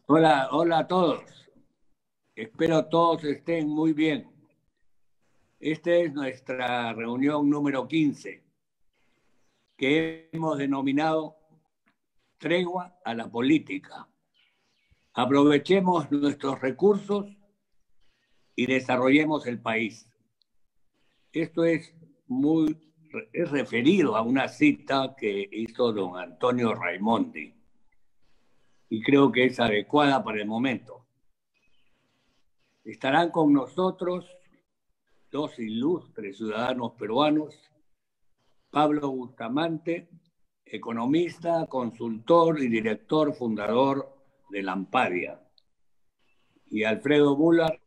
Hola, hola a todos. Espero todos estén muy bien. Esta es nuestra reunión número 15, que hemos denominado Tregua a la Política. Aprovechemos nuestros recursos y desarrollemos el país. Esto es referido a una cita que hizo don Antonio Raimondi y creo que es adecuada para el momento. Estarán con nosotros dos ilustres ciudadanos peruanos: Pablo Bustamante, economista, consultor y director fundador de Lampadia, y Alfredo Bullard,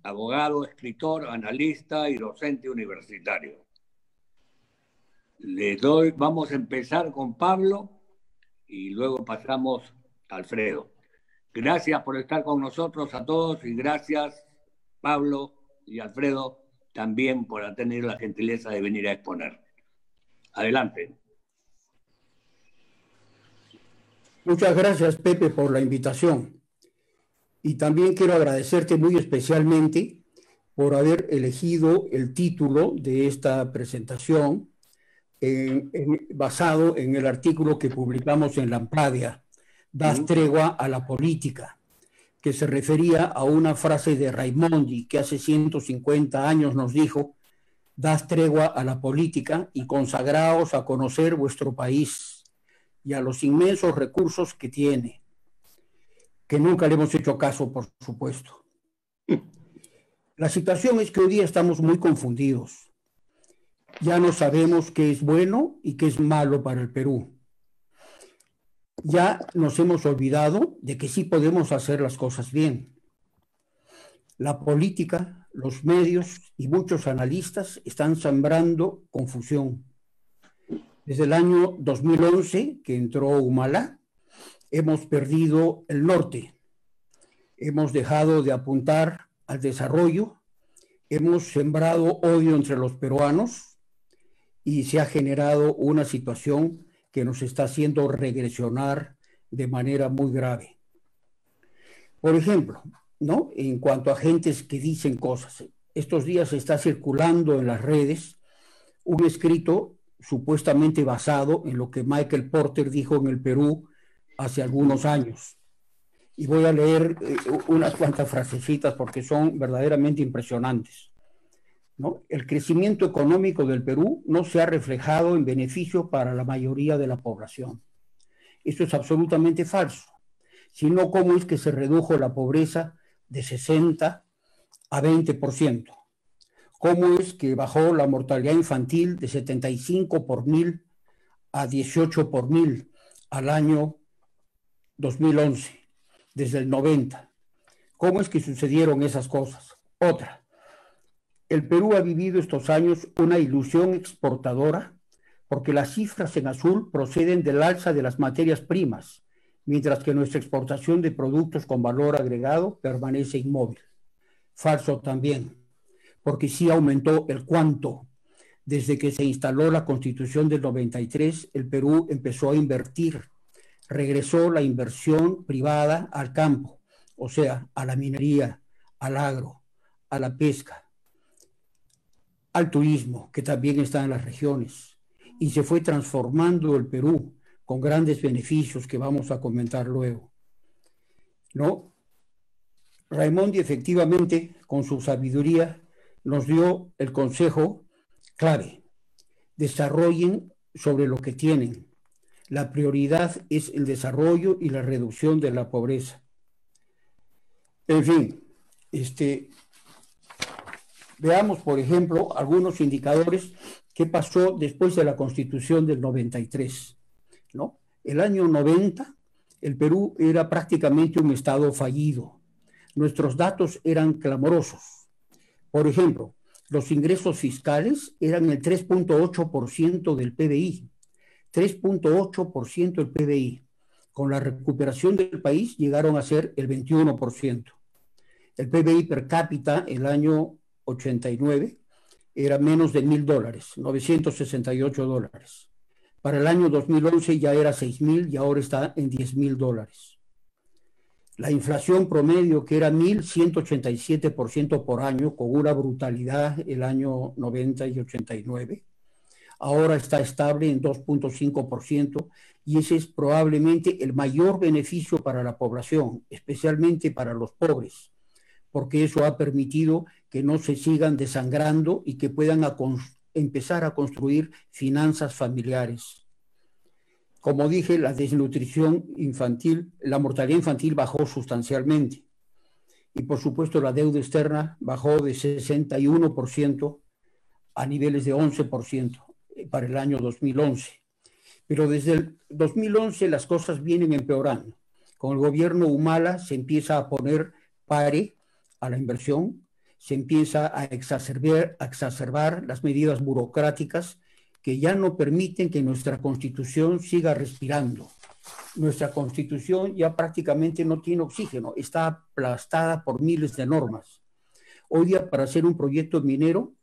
abogado, escritor, analista y docente universitario. Vamos a empezar con Pablo y luego pasamos a Alfredo. Gracias por estar con nosotros a todos y gracias, Pablo y Alfredo, también por tener la gentileza de venir a exponer. Adelante. Muchas gracias, Pepe, por la invitación. Y también quiero agradecerte muy especialmente por haber elegido el título de esta presentación basado en el artículo que publicamos en Lampadia, Das tregua a la política, que se refería a una frase de Raimondi que hace 150 años nos dijo: das tregua a la política y consagraos a conocer vuestro país y a los inmensos recursos que tiene, que nunca le hemos hecho caso, por supuesto. La situación es que hoy día estamos muy confundidos. Ya no sabemos qué es bueno y qué es malo para el Perú. Ya nos hemos olvidado de que sí podemos hacer las cosas bien. La política, los medios y muchos analistas están sembrando confusión. Desde el año 2011, que entró Humala, hemos perdido el norte. Hemos dejado de apuntar al desarrollo, hemos sembrado odio entre los peruanos y se ha generado una situación que nos está haciendo regresionar de manera muy grave. Por ejemplo, ¿no? En cuanto a gentes que dicen cosas, estos días está circulando en las redes un escrito supuestamente basado en lo que Michael Porter dijo en el Perú hace algunos años. Y voy a leer unas cuantas frasecitas porque son verdaderamente impresionantes, ¿no? El crecimiento económico del Perú no se ha reflejado en beneficio para la mayoría de la población. Esto es absolutamente falso. Sino cómo es que se redujo la pobreza de 60 a 20%. Cómo es que bajó la mortalidad infantil de 75 por 1000 a 18 por 1000 al año 2011, desde el 90. ¿Cómo es que sucedieron esas cosas? Otra, el Perú ha vivido estos años una ilusión exportadora porque las cifras en azul proceden del alza de las materias primas, mientras que nuestra exportación de productos con valor agregado permanece inmóvil. Falso también, porque sí aumentó el cuánto. Desde que se instaló la Constitución del 93, el Perú empezó a invertir. Regresó la inversión privada al campo, o sea, a la minería, al agro, a la pesca, al turismo, que también está en las regiones. Y se fue transformando el Perú con grandes beneficios que vamos a comentar luego, ¿no? Raimondi efectivamente, con su sabiduría, nos dio el consejo clave: desarrollen sobre lo que tienen. La prioridad es el desarrollo y la reducción de la pobreza. En fin, veamos, por ejemplo, algunos indicadores que pasó después de la Constitución del 93, ¿no? El año 90, el Perú era prácticamente un estado fallido. Nuestros datos eran clamorosos. Por ejemplo, los ingresos fiscales eran el 3.8% del PBI. 3.8% del PBI. Con la recuperación del país llegaron a ser el 21%. El PBI per cápita el año 89 era menos de $1,000, $968. Para el año 2011 ya era 6,000 y ahora está en $10,000. La inflación promedio, que era 1.187% por año, con una brutalidad el año 90 y 89, ahora está estable en 2.5%, y ese es probablemente el mayor beneficio para la población, especialmente para los pobres, porque eso ha permitido que no se sigan desangrando y que puedan empezar a construir finanzas familiares. Como dije, la desnutrición infantil, la mortalidad infantil bajó sustancialmente. Y por supuesto la deuda externa bajó de 61% a niveles de 11% para el año 2011. Pero desde el 2011 las cosas vienen empeorando. Con el gobierno Humala se empieza a poner pare a la inversión, se empieza a exacerbar las medidas burocráticas que ya no permiten que nuestra Constitución siga respirando. Nuestra Constitución ya prácticamente no tiene oxígeno, está aplastada por miles de normas. Hoy día, para hacer un proyecto minero,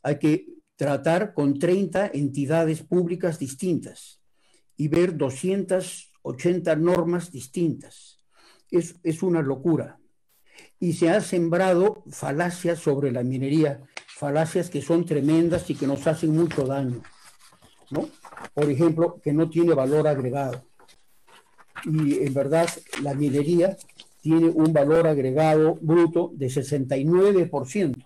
hay que tratar con 30 entidades públicas distintas y ver 280 normas distintas. Es una locura. Y se han sembrado falacias sobre la minería, falacias que son tremendas y que nos hacen mucho daño, ¿no? Por ejemplo, que no tiene valor agregado. Y en verdad la minería tiene un valor agregado bruto de 69%,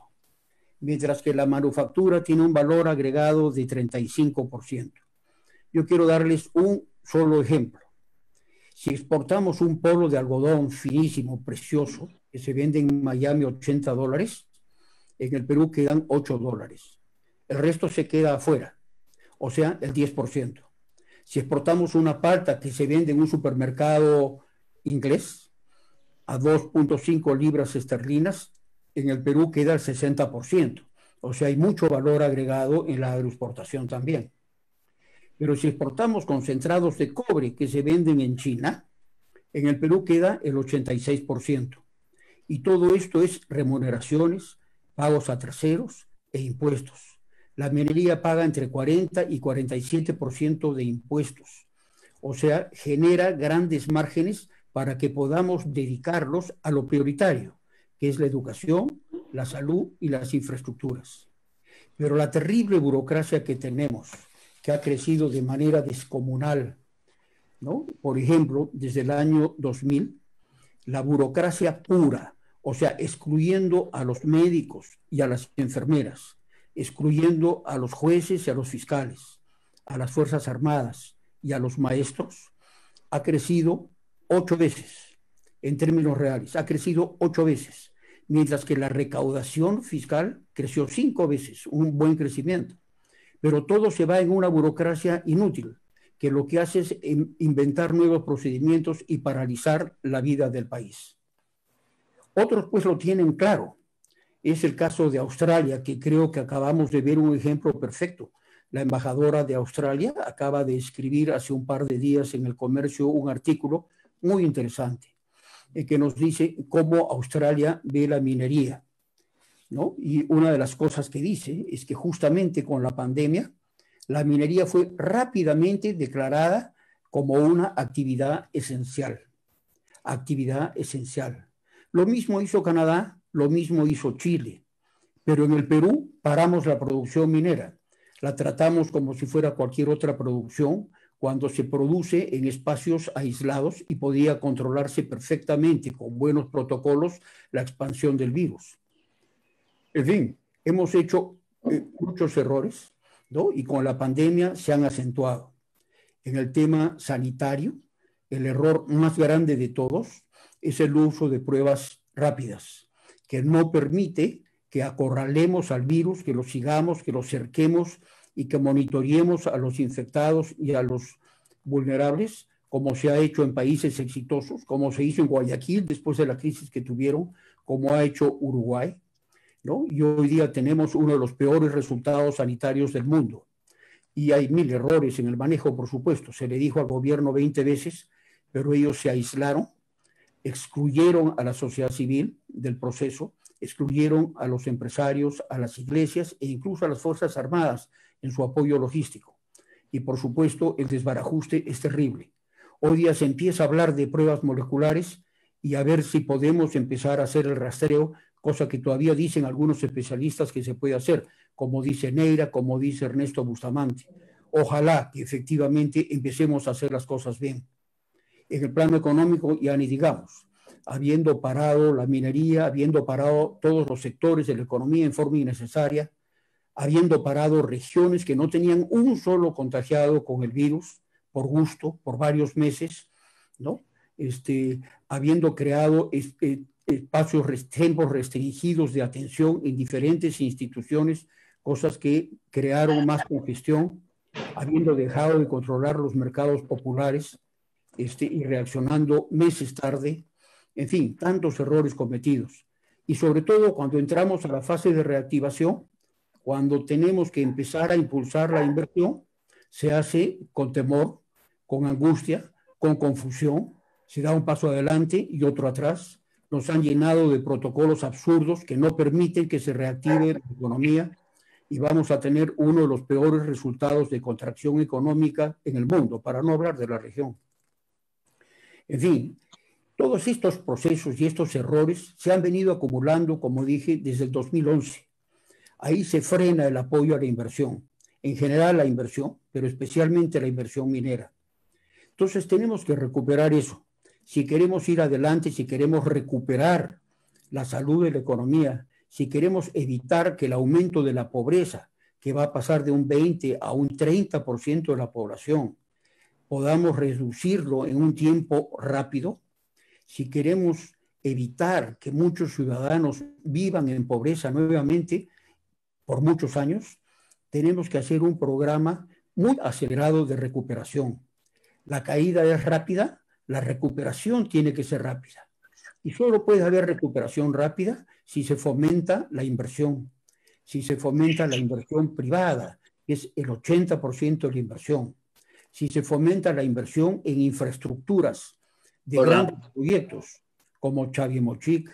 mientras que la manufactura tiene un valor agregado de 35%. Yo quiero darles un solo ejemplo. Si exportamos un polo de algodón finísimo, precioso, que se vende en Miami $80, en el Perú quedan $8. El resto se queda afuera, o sea, el 10%. Si exportamos una palta que se vende en un supermercado inglés a 2.5 libras esterlinas, en el Perú queda el 60%. O sea, hay mucho valor agregado en la agroexportación también. Pero si exportamos concentrados de cobre que se venden en China, en el Perú queda el 86%. Y todo esto es remuneraciones, pagos a terceros e impuestos. La minería paga entre 40 y 47% de impuestos. O sea, genera grandes márgenes para que podamos dedicarlos a lo prioritario, que es la educación, la salud y las infraestructuras. Pero la terrible burocracia que tenemos, que ha crecido de manera descomunal, ¿no? Por ejemplo, desde el año 2000, la burocracia pura, o sea, excluyendo a los médicos y a las enfermeras, excluyendo a los jueces y a los fiscales, a las Fuerzas Armadas y a los maestros, ha crecido 8 veces, en términos reales, ha crecido 8 veces, mientras que la recaudación fiscal creció 5 veces, un buen crecimiento. Pero todo se va en una burocracia inútil, que lo que hace es inventar nuevos procedimientos y paralizar la vida del país. Otros pues lo tienen claro. Es el caso de Australia, que creo que acabamos de ver un ejemplo perfecto. La embajadora de Australia acaba de escribir hace un par de días en El Comercio un artículo muy interesante, que nos dice cómo Australia ve la minería, ¿no? Y una de las cosas que dice es que justamente con la pandemia, la minería fue rápidamente declarada como una actividad esencial. Actividad esencial. Lo mismo hizo Canadá, lo mismo hizo Chile. Pero en el Perú paramos la producción minera. La tratamos como si fuera cualquier otra producción cuando se produce en espacios aislados y podía controlarse perfectamente con buenos protocolos la expansión del virus. En fin, hemos hecho muchos errores, ¿no? Y con la pandemia se han acentuado. En el tema sanitario, el error más grande de todos es el uso de pruebas rápidas, que no permite que acorralemos al virus, que lo sigamos, que lo cerquemos y que monitoreemos a los infectados y a los vulnerables, como se ha hecho en países exitosos, como se hizo en Guayaquil después de la crisis que tuvieron, como ha hecho Uruguay, ¿no? Y hoy día tenemos uno de los peores resultados sanitarios del mundo. Y hay 1000 errores en el manejo, por supuesto. Se le dijo al gobierno 20 veces, pero ellos se aislaron, excluyeron a la sociedad civil del proceso, excluyeron a los empresarios, a las iglesias e incluso a las Fuerzas Armadas en su apoyo logístico. Y por supuesto el desbarajuste es terrible. Hoy día se empieza a hablar de pruebas moleculares y a ver si podemos empezar a hacer el rastreo, cosa que todavía dicen algunos especialistas que se puede hacer, como dice Neira, como dice Ernesto Bustamante. Ojalá que efectivamente empecemos a hacer las cosas bien. En el plano económico, ya ni digamos, habiendo parado la minería, habiendo parado todos los sectores de la economía en forma innecesaria, habiendo parado regiones que no tenían un solo contagiado con el virus, por gusto, por varios meses, ¿no? Habiendo creado tiempos restringidos de atención en diferentes instituciones, cosas que crearon más congestión, habiendo dejado de controlar los mercados populares y reaccionando meses tarde, en fin, tantos errores cometidos. Y sobre todo cuando entramos a la fase de reactivación, cuando tenemos que empezar a impulsar la inversión, se hace con temor, con angustia, con confusión, se da un paso adelante y otro atrás. Nos han llenado de protocolos absurdos que no permiten que se reactive la economía y vamos a tener uno de los peores resultados de contracción económica en el mundo, para no hablar de la región. En fin, todos estos procesos y estos errores se han venido acumulando, como dije, desde el 2011. Ahí se frena el apoyo a la inversión, en general la inversión, pero especialmente la inversión minera. Entonces tenemos que recuperar eso. Si queremos ir adelante, si queremos recuperar la salud de la economía, si queremos evitar que el aumento de la pobreza, que va a pasar de un 20 a un 30% de la población, podamos reducirlo en un tiempo rápido, si queremos evitar que muchos ciudadanos vivan en pobreza nuevamente por muchos años, tenemos que hacer un programa muy acelerado de recuperación. La caída es rápida, la recuperación tiene que ser rápida. Y solo puede haber recuperación rápida si se fomenta la inversión, si se fomenta la inversión privada, que es el 80% de la inversión, si se fomenta la inversión en infraestructuras de grandes proyectos, como Chavimochic,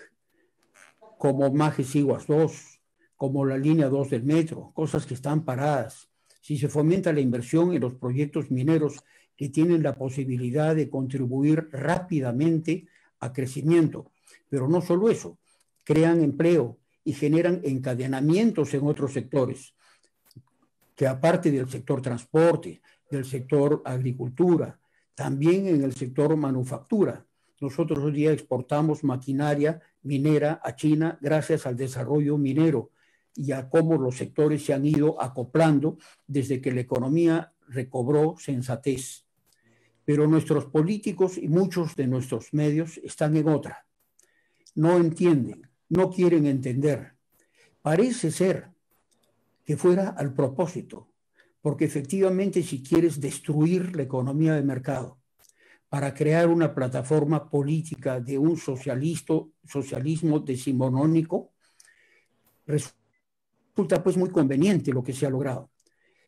como Majes-Iguas 2, como la línea 2 del metro, cosas que están paradas. Si se fomenta la inversión en los proyectos mineros que tienen la posibilidad de contribuir rápidamente a crecimiento. Pero no solo eso, crean empleo y generan encadenamientos en otros sectores, que aparte del sector transporte, del sector agricultura, también en el sector manufactura. Nosotros hoy día exportamos maquinaria minera a China gracias al desarrollo minero y a cómo los sectores se han ido acoplando desde que la economía recobró sensatez. Pero nuestros políticos y muchos de nuestros medios están en otra. No entienden, no quieren entender. Parece ser que fuera al propósito, porque efectivamente si quieres destruir la economía de mercado para crear una plataforma política de un socialismo decimonónico, resulta pues muy conveniente lo que se ha logrado.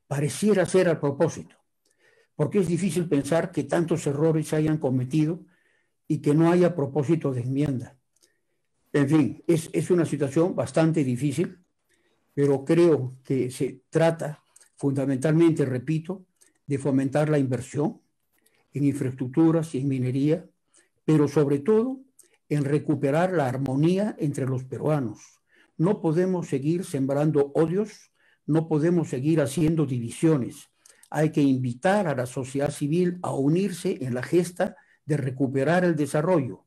Pareciera ser al propósito, porque es difícil pensar que tantos errores se hayan cometido y que no haya propósito de enmienda. En fin, es una situación bastante difícil, pero creo que se trata fundamentalmente, repito, de fomentar la inversión en infraestructuras y en minería, pero sobre todo en recuperar la armonía entre los peruanos. No podemos seguir sembrando odios, no podemos seguir haciendo divisiones. Hay que invitar a la sociedad civil a unirse en la gesta de recuperar el desarrollo.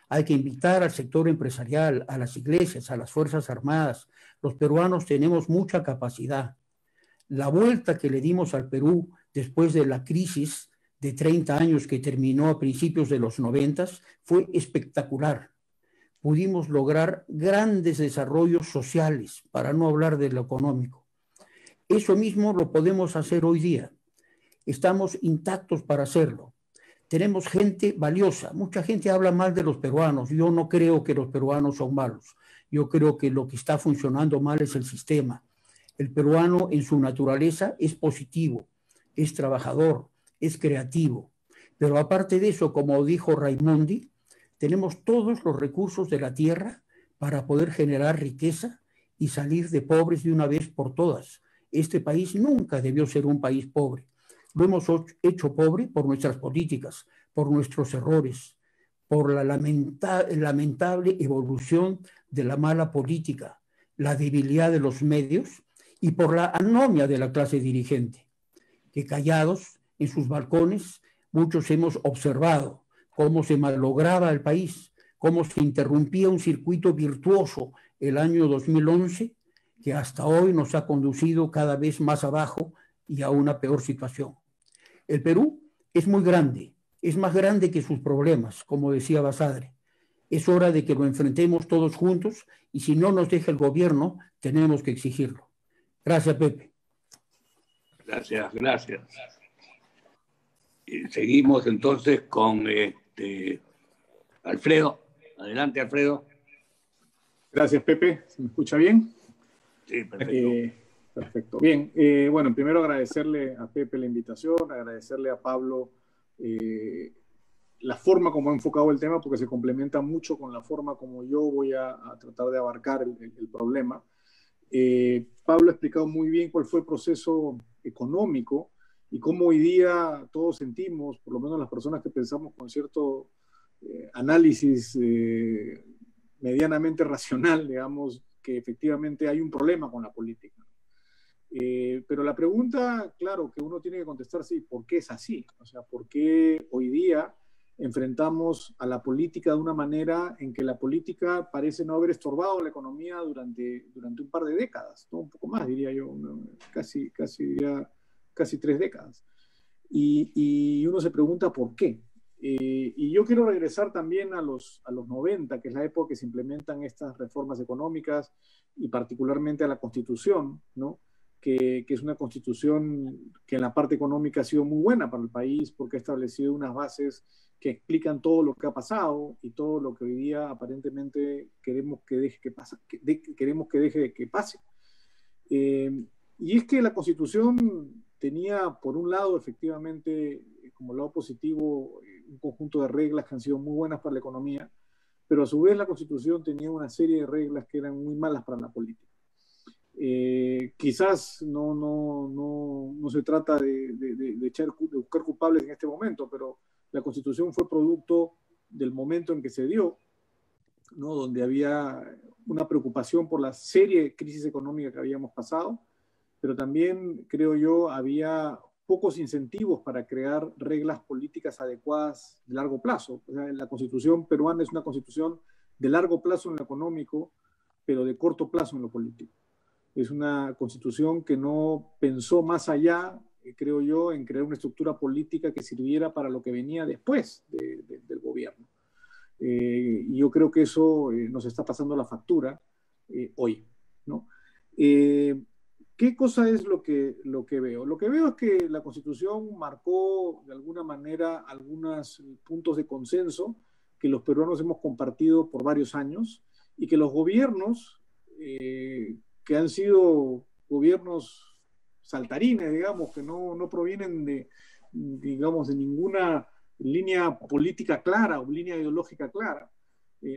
Hay que invitar al sector empresarial, a las iglesias, a las Fuerzas Armadas. Los peruanos tenemos mucha capacidad. La vuelta que le dimos al Perú después de la crisis de 30 años que terminó a principios de los 90 fue espectacular. Pudimos lograr grandes desarrollos sociales, para no hablar de lo económico. Eso mismo lo podemos hacer hoy día. Estamos intactos para hacerlo. Tenemos gente valiosa. Mucha gente habla mal de los peruanos. Yo no creo que los peruanos son malos. Yo creo que lo que está funcionando mal es el sistema. El peruano en su naturaleza es positivo, es trabajador, es creativo. Pero aparte de eso, como dijo Raimondi, tenemos todos los recursos de la tierra para poder generar riqueza y salir de pobres de una vez por todas. Este país nunca debió ser un país pobre. Lo hemos hecho pobre por nuestras políticas, por nuestros errores, por la lamentable evolución de la mala política, la debilidad de los medios y por la anomia de la clase dirigente, que callados en sus balcones muchos hemos observado cómo se malograba el país, cómo se interrumpía un circuito virtuoso el año 2011 que hasta hoy nos ha conducido cada vez más abajo y a una peor situación. El Perú es muy grande, es más grande que sus problemas, como decía Basadre. Es hora de que lo enfrentemos todos juntos y si no nos deja el gobierno, tenemos que exigirlo. Gracias, Pepe. Gracias, gracias. Seguimos entonces con Alfredo. Adelante, Alfredo. Gracias, Pepe. ¿Se me escucha bien? Sí, perfecto. Perfecto. Bien, bueno, primero agradecerle a Pepe la invitación, agradecerle a Pablo la forma como ha enfocado el tema, porque se complementa mucho con la forma como yo voy a tratar de abarcar el problema. Pablo ha explicado muy bien cuál fue el proceso económico y cómo hoy día todos sentimos, por lo menos las personas que pensamos con cierto análisis medianamente racional, digamos, que efectivamente hay un problema con la política. Pero la pregunta, claro, que uno tiene que contestarse, ¿por qué es así? O sea, ¿por qué hoy día enfrentamos a la política de una manera en que la política parece no haber estorbado la economía durante un par de décadas, ¿no? Un poco más, diría yo, casi 3 décadas. Y uno se pregunta por qué. Y yo quiero regresar también a los 90, que es la época que se implementan estas reformas económicas y particularmente a la Constitución, ¿no? Que es una Constitución que en la parte económica ha sido muy buena para el país porque ha establecido unas bases que explican todo lo que ha pasado y todo lo que hoy día aparentemente queremos que deje que pase. Y es que la Constitución tenía, por un lado, efectivamente, como lado positivo, un conjunto de reglas que han sido muy buenas para la economía, pero a su vez la Constitución tenía una serie de reglas que eran muy malas para la política. Quizás no se trata de buscar culpables en este momento, pero la Constitución fue producto del momento en que se dio, ¿no? Donde había una preocupación por la serie de crisis económica que habíamos pasado, pero también, creo yo, había pocos incentivos para crear reglas políticas adecuadas de largo plazo. O sea, la Constitución peruana es una Constitución de largo plazo en lo económico, pero de corto plazo en lo político. Es una Constitución que no pensó más allá, creo yo, en crear una estructura política que sirviera para lo que venía después del gobierno. Y yo creo que eso nos está pasando la factura hoy, ¿no? ¿Qué cosa es lo que veo? Lo que veo es que la Constitución marcó de alguna manera algunos puntos de consenso que los peruanos hemos compartido por varios años y que los gobiernos que han sido gobiernos saltarines, digamos, que no provienen de ninguna línea política clara o línea ideológica clara,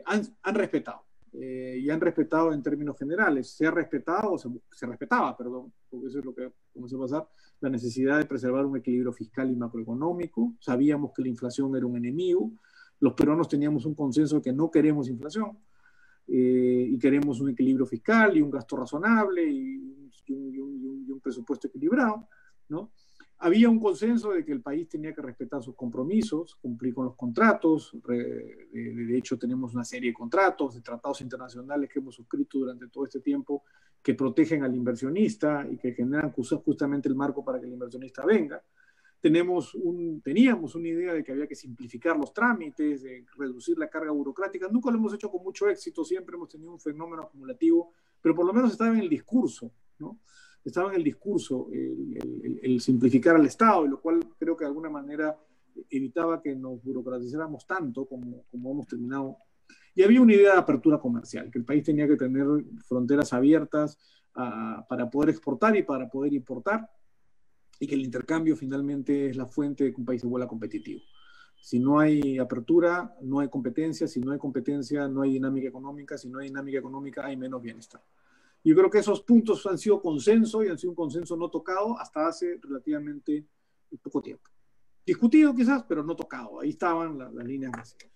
han respetado. Y han respetado en términos generales. Se respetaba, perdón, porque eso es lo que comenzó a pasar, la necesidad de preservar un equilibrio fiscal y macroeconómico. Sabíamos que la inflación era un enemigo. Los peruanos teníamos un consenso de que no queremos inflación y queremos un equilibrio fiscal y un gasto razonable y un presupuesto equilibrado, ¿no? Había un consenso de que el país tenía que respetar sus compromisos, cumplir con los contratos. De hecho, tenemos una serie de contratos, de tratados internacionales que hemos suscrito durante todo este tiempo que protegen al inversionista y que generan justamente el marco para que el inversionista venga. Teníamos una idea de que había que simplificar los trámites, de reducir la carga burocrática. Nunca lo hemos hecho con mucho éxito, siempre hemos tenido un fenómeno acumulativo, pero por lo menos estaba en el discurso, ¿no? Estaba en el discurso el simplificar al Estado, y lo cual creo que de alguna manera evitaba que nos burocratizáramos tanto como hemos terminado. Y había una idea de apertura comercial, que el país tenía que tener fronteras abiertas para poder exportar y para poder importar, y que el intercambio finalmente es la fuente de que un país se vuelva competitivo. Si no hay apertura, no hay competencia. Si no hay competencia, no hay dinámica económica. Si no hay dinámica económica, hay menos bienestar. Yo creo que esos puntos han sido consenso y han sido un consenso no tocado hasta hace relativamente poco tiempo. Discutido quizás, pero no tocado. Ahí estaban las líneas básicas.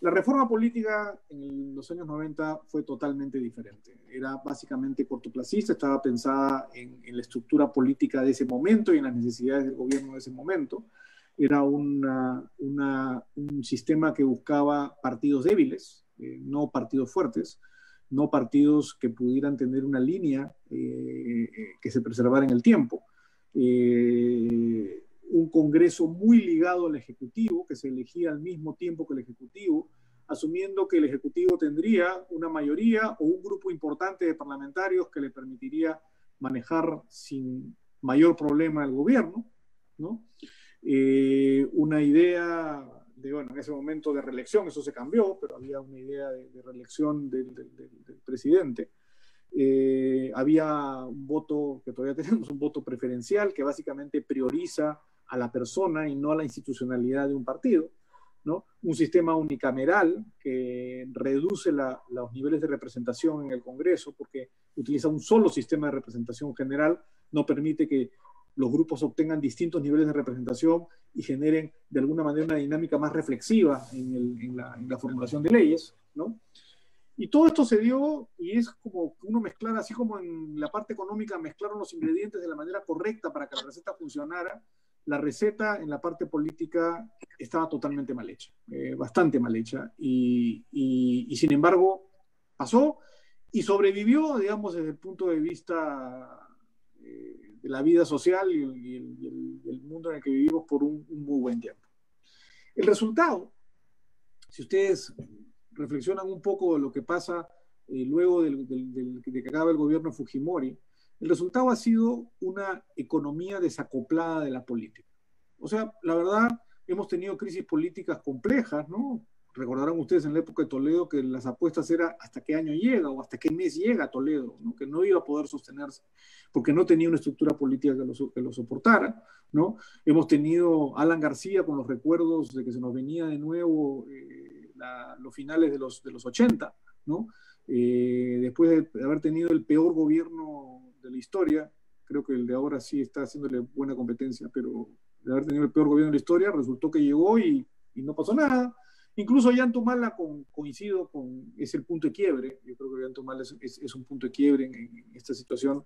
La reforma política en los años 90 fue totalmente diferente. Era básicamente cortoplacista, estaba pensada en la estructura política de ese momento y en las necesidades del gobierno de ese momento. Era un sistema que buscaba partidos débiles, no partidos fuertes, no partidos que pudieran tener una línea que se preservara en el tiempo. Un Congreso muy ligado al Ejecutivo, que se elegía al mismo tiempo que el Ejecutivo, asumiendo que el Ejecutivo tendría una mayoría o un grupo importante de parlamentarios que le permitiría manejar sin mayor problema el gobierno, ¿no? Una idea de, bueno, en ese momento de reelección, eso se cambió, pero había una idea de reelección del presidente. Había un voto, que todavía tenemos, un voto preferencial que básicamente prioriza a la persona y no a la institucionalidad de un partido, ¿no? Un sistema unicameral que reduce los niveles de representación en el Congreso porque utiliza un solo sistema de representación general, no permite que los grupos obtengan distintos niveles de representación y generen de alguna manera una dinámica más reflexiva en la formulación de leyes, ¿no? Y todo esto se dio, y es como uno mezclar, así como en la parte económica mezclaron los ingredientes de la manera correcta para que la receta funcionara, la receta en la parte política estaba totalmente mal hecha, bastante mal hecha, y sin embargo pasó y sobrevivió, digamos, desde el punto de vista de la vida social y el mundo en el que vivimos por un muy buen tiempo. El resultado, si ustedes reflexionan un poco de lo que pasa luego de que acaba el gobierno de Fujimori, el resultado ha sido una economía desacoplada de la política. O sea, la verdad, hemos tenido crisis políticas complejas, ¿no? Recordarán ustedes en la época de Toledo que las apuestas eran hasta qué año llega o hasta qué mes llega Toledo, ¿no? Que no iba a poder sostenerse porque no tenía una estructura política que lo soportara, ¿no? Hemos tenido a Alan García con los recuerdos de que se nos venía de nuevo los finales de los 80, ¿no? Después de haber tenido el peor gobierno de la historia, creo que el de ahora sí está haciéndole buena competencia, pero de haber tenido el peor gobierno de la historia, resultó que llegó y no pasó nada. Incluso Ollantumala, coincido con, es el punto de quiebre. Yo creo que Ollantumala es un punto de quiebre en esta situación.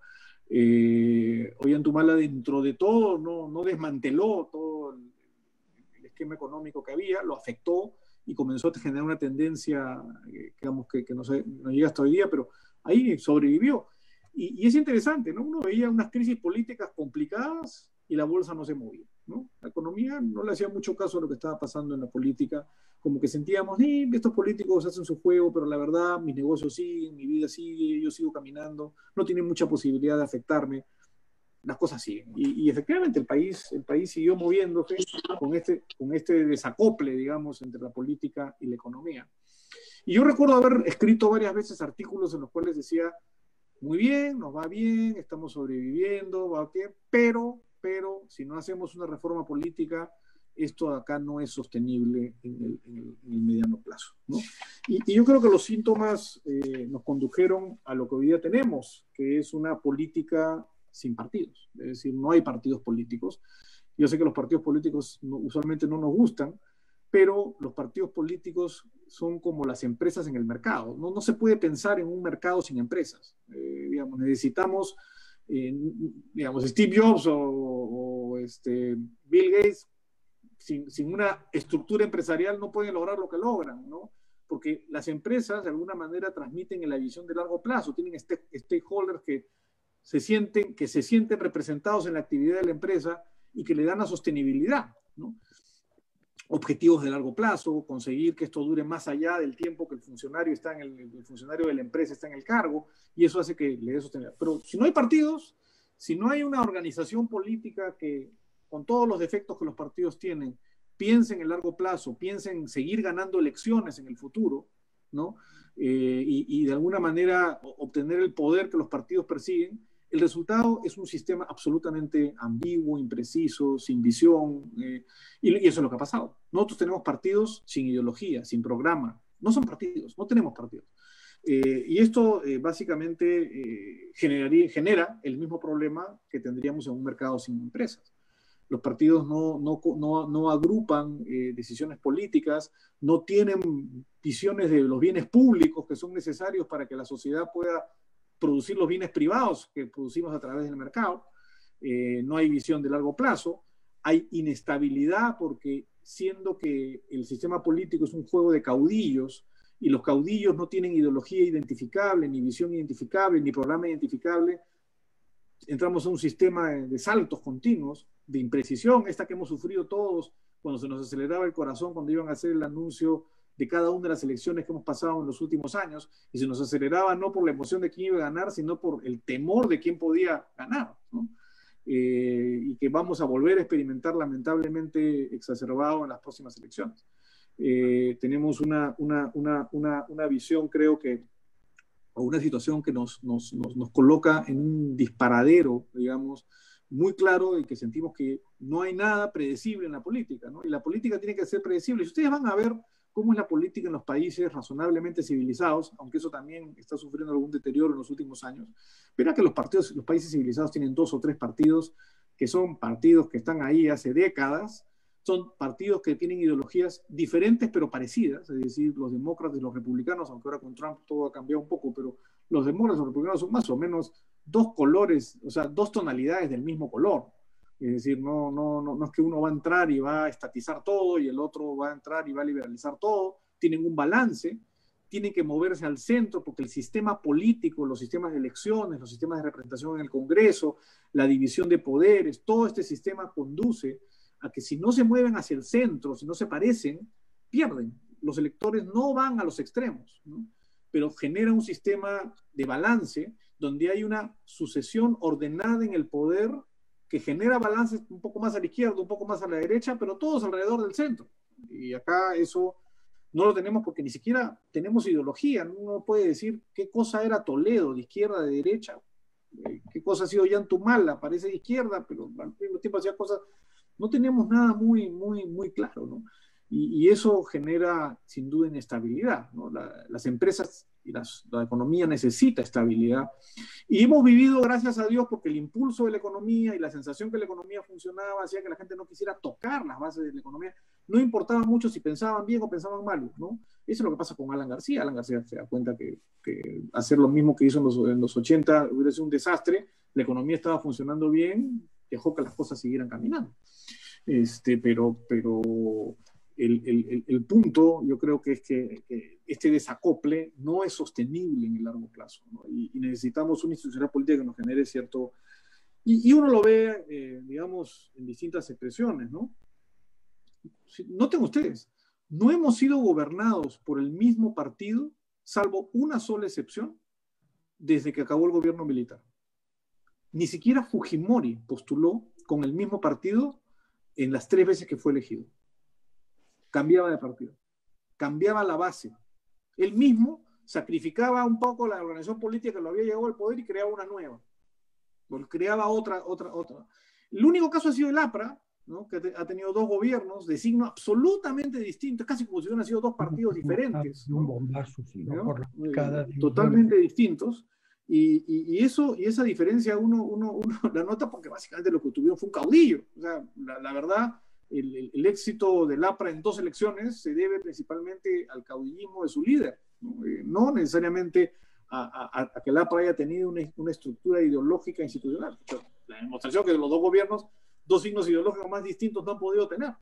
Ollantumala, dentro de todo, no desmanteló todo el esquema económico que había, lo afectó y comenzó a generar una tendencia, digamos, que no llega hasta hoy día, pero ahí sobrevivió. Y es interesante, ¿no? Uno veía unas crisis políticas complicadas y la bolsa no se movía, ¿no? La economía no le hacía mucho caso a lo que estaba pasando en la política, como que sentíamos, estos políticos hacen su juego, pero la verdad, mis negocios siguen, mi vida sigue, yo sigo caminando, no tienen mucha posibilidad de afectarme, las cosas siguen. Y efectivamente el país siguió moviéndose con este desacople, digamos, entre la política y la economía. Y yo recuerdo haber escrito varias veces artículos en los cuales decía, muy bien, nos va bien, estamos sobreviviendo, va bien, pero si no hacemos una reforma política, esto acá no es sostenible en el mediano plazo, ¿no? Y yo creo que los síntomas nos condujeron a lo que hoy día tenemos, que es una política sin partidos, es decir, no hay partidos políticos. Yo sé que los partidos políticos usualmente no nos gustan, pero los partidos políticos son como las empresas en el mercado. No se puede pensar en un mercado sin empresas. Digamos, necesitamos, digamos, Steve Jobs o Bill Gates, sin una estructura empresarial no pueden lograr lo que logran, ¿no? Porque las empresas de alguna manera transmiten en la visión de largo plazo, tienen stakeholders que se sienten representados en la actividad de la empresa y que le dan la sostenibilidad, ¿no? Objetivos de largo plazo, conseguir que esto dure más allá del tiempo que el funcionario de la empresa está en el cargo, y eso hace que le dé sostenibilidad. Pero si no hay partidos, si no hay una organización política que, con todos los defectos que los partidos tienen, piense en el largo plazo, piense en seguir ganando elecciones en el futuro, ¿no? Y de alguna manera obtener el poder que los partidos persiguen, el resultado es un sistema absolutamente ambiguo, impreciso, sin visión, y eso es lo que ha pasado. Nosotros tenemos partidos sin ideología, sin programa. No son partidos, no tenemos partidos. Y esto básicamente genera el mismo problema que tendríamos en un mercado sin empresas. los partidos no agrupan decisiones políticas, no tienen visiones de los bienes públicos que son necesarios para que la sociedad pueda producir los bienes privados que producimos a través del mercado. No hay visión de largo plazo, hay inestabilidad porque siendo que el sistema político es un juego de caudillos y los caudillos no tienen ideología identificable, ni visión identificable, ni programa identificable, entramos a un sistema de saltos continuos, de imprecisión, esta que hemos sufrido todos cuando se nos aceleraba el corazón, cuando iban a hacer el anuncio de cada una de las elecciones que hemos pasado en los últimos años, y se nos aceleraba no por la emoción de quién iba a ganar, sino por el temor de quién podía ganar, ¿no? Y que vamos a volver a experimentar lamentablemente exacerbado en las próximas elecciones. Tenemos una visión, creo que, o una situación que nos coloca en un disparadero, digamos, muy claro, y que sentimos que no hay nada predecible en la política, ¿no? Y la política tiene que ser predecible. Y ustedes van a ver cómo es la política en los países razonablemente civilizados, aunque eso también está sufriendo algún deterioro en los últimos años. Verá que los países civilizados tienen 2 o 3 partidos que son partidos que están ahí hace décadas, son partidos que tienen ideologías diferentes pero parecidas, es decir, los demócratas y los republicanos, aunque ahora con Trump todo ha cambiado un poco, pero los demócratas y los republicanos son más o menos 2 colores, o sea, 2 tonalidades del mismo color. Es decir, no es que uno va a entrar y va a estatizar todo y el otro va a entrar y va a liberalizar todo, tienen un balance, tienen que moverse al centro porque el sistema político, los sistemas de elecciones, los sistemas de representación en el Congreso, la división de poderes, todo este sistema conduce a que si no se mueven hacia el centro, si no se parecen, pierden. Los electores no van a los extremos, ¿no? Pero genera un sistema de balance donde hay una sucesión ordenada en el poder que genera balances un poco más a la izquierda, un poco más a la derecha, pero todos alrededor del centro. Y acá eso no lo tenemos porque ni siquiera tenemos ideología. Uno puede decir qué cosa era Toledo, de izquierda, de derecha, qué cosa ha sido Yantumala, parece de izquierda, pero al mismo tiempo hacía cosas. No tenemos nada muy claro, ¿no? Y eso genera sin duda inestabilidad, ¿no? Las empresas y la economía necesita estabilidad. Y hemos vivido, gracias a Dios, porque el impulso de la economía y la sensación que la economía funcionaba hacía que la gente no quisiera tocar las bases de la economía. No importaba mucho si pensaban bien o pensaban mal, ¿no? Eso es lo que pasa con Alan García. Alan García se da cuenta que hacer lo mismo que hizo en los 80 hubiera sido un desastre. La economía estaba funcionando bien, dejó que las cosas siguieran caminando. Pero el punto, yo creo que es que este desacople no es sostenible en el largo plazo, ¿no? Y necesitamos una institucionalidad política que nos genere cierto... Y uno lo ve, digamos, en distintas expresiones, ¿no? Noten ustedes, no hemos sido gobernados por el mismo partido, salvo una sola excepción, desde que acabó el gobierno militar. Ni siquiera Fujimori postuló con el mismo partido en las 3 veces que fue elegido. Cambiaba de partido, cambiaba la base. Él mismo sacrificaba un poco la organización política que lo había llegado al poder y creaba una nueva. Creaba otra. El único caso ha sido el APRA, ¿no? Que ha tenido 2 gobiernos de signo absolutamente distintos, casi como si hubieran sido 2 partidos diferentes, ¿no? Un bombazo, sí, ¿no? Por totalmente distintos. Y esa diferencia uno la nota porque básicamente lo que tuvieron fue un caudillo. O sea, la verdad, el éxito del APRA en 2 elecciones se debe principalmente al caudillismo de su líder, no necesariamente a que el APRA haya tenido una estructura ideológica institucional. La demostración que de los 2 gobiernos, 2 signos ideológicos más distintos no han podido tener.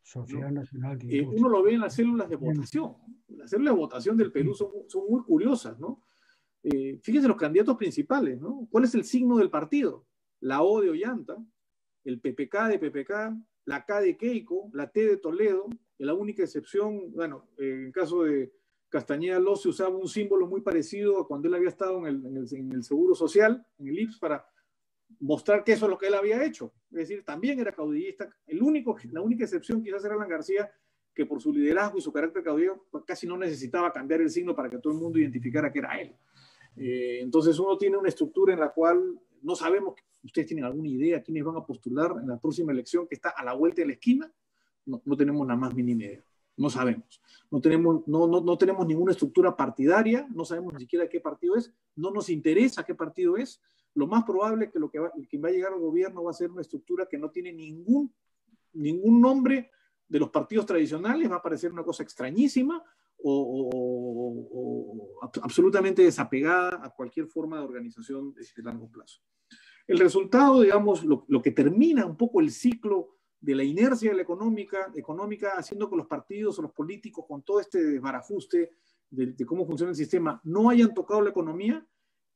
Sociedad Nacional de Industria. Uno lo ve en las células de votación. Las células de votación del Perú son muy curiosas, ¿no? Fíjense los candidatos principales, ¿no? ¿Cuál es el signo del partido? La O de Ollanta, el PPK de PPK, la K de Keiko, la T de Toledo, y la única excepción, bueno, en el caso de Castañeda Loz se usaba un símbolo muy parecido a cuando él había estado en el Seguro Social, en el IPS, para mostrar que eso es lo que él había hecho. Es decir, también era caudillista. La única excepción quizás era Alan García, que por su liderazgo y su carácter caudillo casi no necesitaba cambiar el signo para que todo el mundo identificara que era él. Entonces uno tiene una estructura en la cual no sabemos, ustedes tienen alguna idea quiénes van a postular en la próxima elección que está a la vuelta de la esquina, no tenemos la más mínima idea. No sabemos. No tenemos ninguna estructura partidaria, no sabemos ni siquiera qué partido es, no nos interesa qué partido es. Lo más probable es que quien va a llegar al gobierno va a ser una estructura que no tiene ningún nombre de los partidos tradicionales, va a parecer una cosa extrañísima o absolutamente desapegada a cualquier forma de organización de largo plazo. El resultado, digamos, lo que termina un poco el ciclo de la inercia de la económica, haciendo que los partidos o los políticos, con todo este desbarajuste de cómo funciona el sistema, no hayan tocado la economía,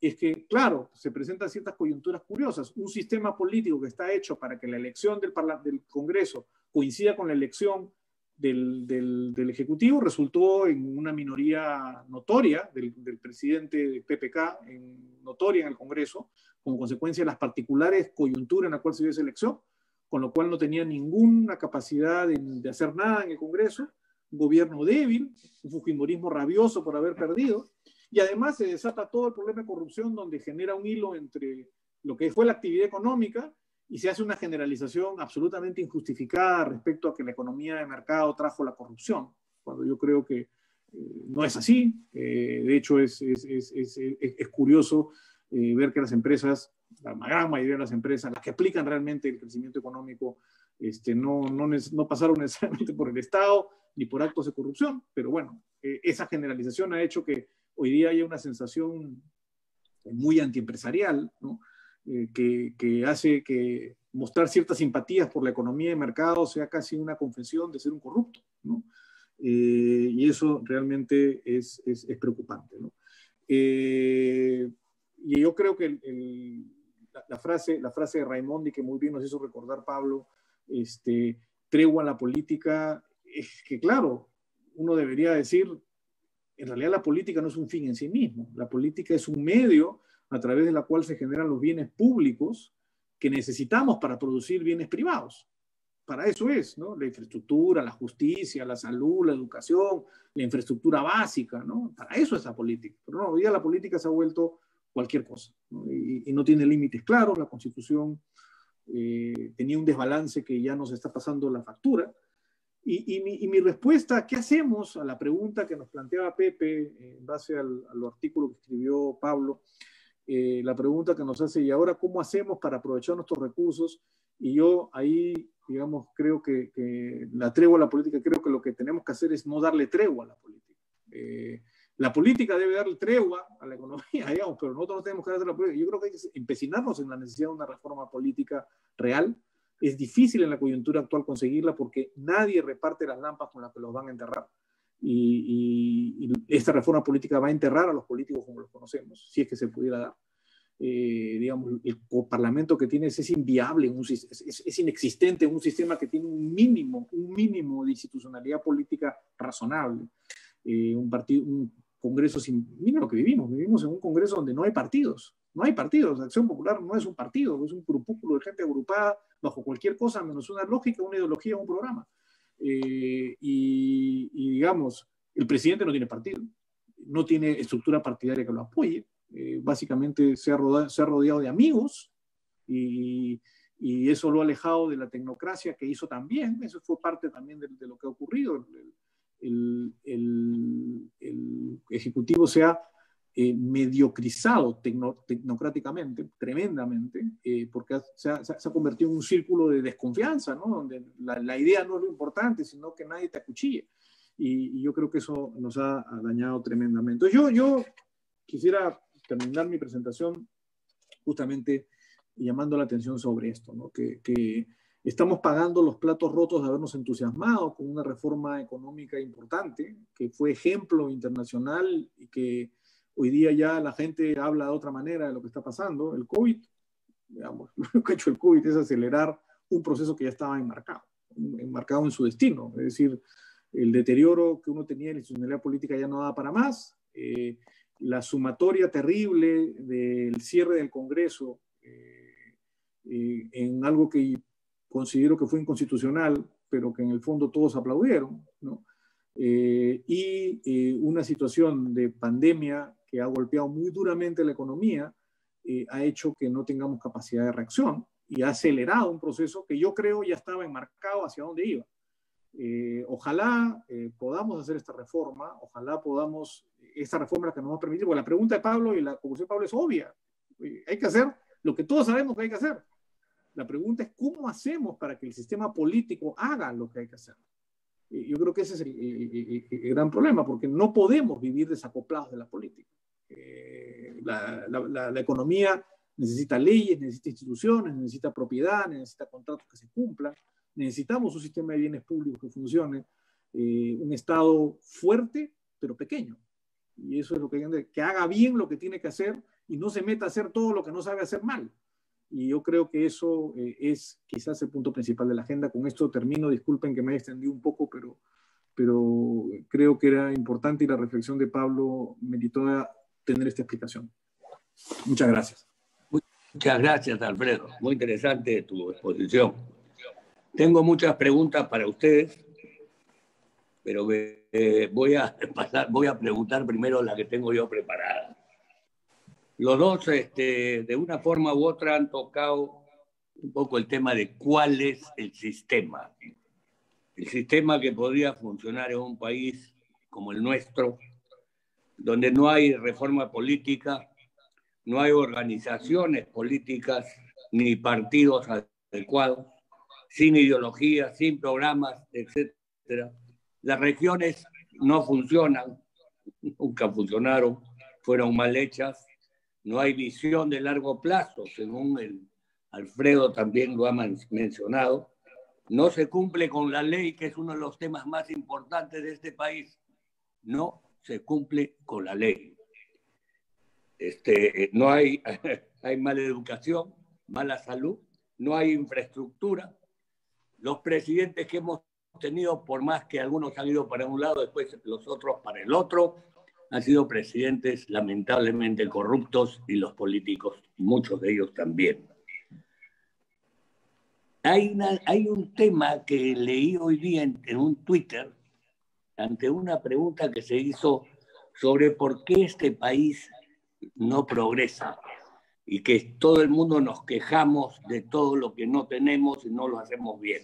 es que, claro, se presentan ciertas coyunturas curiosas. Un sistema político que está hecho para que la elección del Congreso coincida con la elección del Ejecutivo resultó en una minoría notoria del presidente de PPK, notoria en el Congreso, como consecuencia de las particulares coyunturas en la cual se dio esa elección, con lo cual no tenía ninguna capacidad de hacer nada en el Congreso, un gobierno débil, un fujimorismo rabioso por haber perdido, y además se desata todo el problema de corrupción donde genera un hilo entre lo que fue la actividad económica y se hace una generalización absolutamente injustificada respecto a que la economía de mercado trajo la corrupción, cuando yo creo que no es así. De hecho, es curioso ver que las empresas, la gran mayoría de las empresas, las que aplican realmente el crecimiento económico, no pasaron necesariamente por el Estado ni por actos de corrupción, pero bueno, esa generalización ha hecho que hoy día haya una sensación muy antiempresarial, ¿no? Que hace que mostrar ciertas simpatías por la economía de mercado sea casi una confesión de ser un corrupto, ¿no? Y eso realmente es preocupante, ¿no? Y yo creo que la frase de Raimondi, que muy bien nos hizo recordar Pablo, tregua a la política, es que claro, uno debería decir, en realidad la política no es un fin en sí mismo, la política es un medio a través de la cual se generan los bienes públicos que necesitamos para producir bienes privados. Para eso es, ¿no? La infraestructura, la justicia, la salud, la educación, la infraestructura básica, ¿no? Para eso es la política. Pero no, hoy día la política se ha vuelto cualquier cosa, ¿no? Y no tiene límites claros. La Constitución tenía un desbalance que ya nos está pasando la factura. Y mi respuesta, ¿qué hacemos? A la pregunta que nos planteaba Pepe en base al artículo que escribió Pablo, la pregunta que nos hace, ¿y ahora cómo hacemos para aprovechar nuestros recursos? Y yo ahí, digamos, creo que la tregua a la política, creo que lo que tenemos que hacer es no darle tregua a la política. La política debe darle tregua a la economía, digamos, pero nosotros no tenemos que darle la política. Yo creo que hay que empecinarnos en la necesidad de una reforma política real. Es difícil en la coyuntura actual conseguirla porque nadie reparte las lampas con las que los van a enterrar. Y esta reforma política va a enterrar a los políticos como los conocemos, si es que se pudiera dar. Digamos, el parlamento que tienes es inviable, es inexistente en un sistema que tiene un mínimo de institucionalidad política razonable. Un congreso mira lo que vivimos en un congreso donde no hay partidos. Acción Popular no es un partido, es un grupúsculo de gente agrupada bajo cualquier cosa menos una lógica, una ideología, un programa. Y digamos, el presidente no tiene partido, no tiene estructura partidaria que lo apoye, básicamente se ha rodeado de amigos y eso lo ha alejado de la tecnocracia que hizo también. Eso fue parte también de lo que ha ocurrido. El Ejecutivo se ha mediocrizado tecnocráticamente, tremendamente, porque se ha convertido en un círculo de desconfianza, ¿no? Donde la idea no es lo importante, sino que nadie te acuchille. Y yo creo que eso nos ha dañado tremendamente. Entonces yo quisiera terminar mi presentación justamente llamando la atención sobre esto, ¿no? Que estamos pagando los platos rotos de habernos entusiasmado con una reforma económica importante, que fue ejemplo internacional y que hoy día ya la gente habla de otra manera de lo que está pasando. El COVID, digamos, lo que ha hecho el COVID es acelerar un proceso que ya estaba enmarcado en su destino. Es decir, el deterioro que uno tenía en la institucionalidad política ya no daba para más. La sumatoria terrible del cierre del Congreso en algo que considero que fue inconstitucional, pero que en el fondo todos aplaudieron, ¿no? Una situación de pandemia que ha golpeado muy duramente la economía, ha hecho que no tengamos capacidad de reacción y ha acelerado un proceso que yo creo ya estaba enmarcado hacia dónde iba. Ojalá podamos hacer esta reforma, esta reforma es la que nos va a permitir, porque la pregunta de Pablo y la conclusión de Pablo es obvia. Hay que hacer lo que todos sabemos que hay que hacer. La pregunta es cómo hacemos para que el sistema político haga lo que hay que hacer. Yo creo que ese es el gran problema, porque no podemos vivir desacoplados de la política. La economía necesita leyes, necesita instituciones, necesita propiedad, necesita contratos que se cumplan. Necesitamos un sistema de bienes públicos que funcione, un Estado fuerte, pero pequeño. Y eso es lo que haga bien lo que tiene que hacer y no se meta a hacer todo lo que no sabe hacer mal. Y yo creo que eso es quizás el punto principal de la agenda. Con esto termino. Disculpen que me haya extendido un poco, pero creo que era importante y la reflexión de Pablo meritó tener esta explicación. Muchas gracias. Muchas gracias, Alfredo. Muy interesante tu exposición. Tengo muchas preguntas para ustedes, pero voy a preguntar primero la que tengo yo preparada. Los dos, de una forma u otra, han tocado un poco el tema de cuál es el sistema. El sistema que podría funcionar en un país como el nuestro, donde no hay reforma política, no hay organizaciones políticas ni partidos adecuados, sin ideología, sin programas, etc. Las regiones no funcionan, nunca funcionaron, fueron mal hechas. No hay visión de largo plazo, según Alfredo también lo ha mencionado. No se cumple con la ley, que es uno de los temas más importantes de este país. No se cumple con la ley. No hay mala educación, mala salud, no hay infraestructura. Los presidentes que hemos tenido, por más que algunos han ido para un lado, después los otros para el otro, han sido presidentes lamentablemente corruptos, y los políticos, muchos de ellos también. Hay un tema que leí hoy día en un Twitter, ante una pregunta que se hizo sobre por qué este país no progresa y que todo el mundo nos quejamos de todo lo que no tenemos y no lo hacemos bien.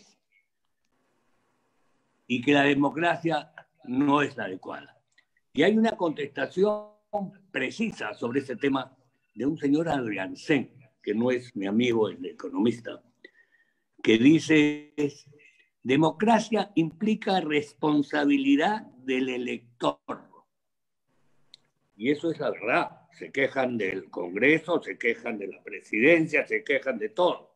Y que la democracia no es la adecuada. Y hay una contestación precisa sobre ese tema de un señor Adriansen, que no es mi amigo, el economista, que dice: democracia implica responsabilidad del elector. Y eso es la verdad. Se quejan del Congreso, se quejan de la presidencia, se quejan de todo.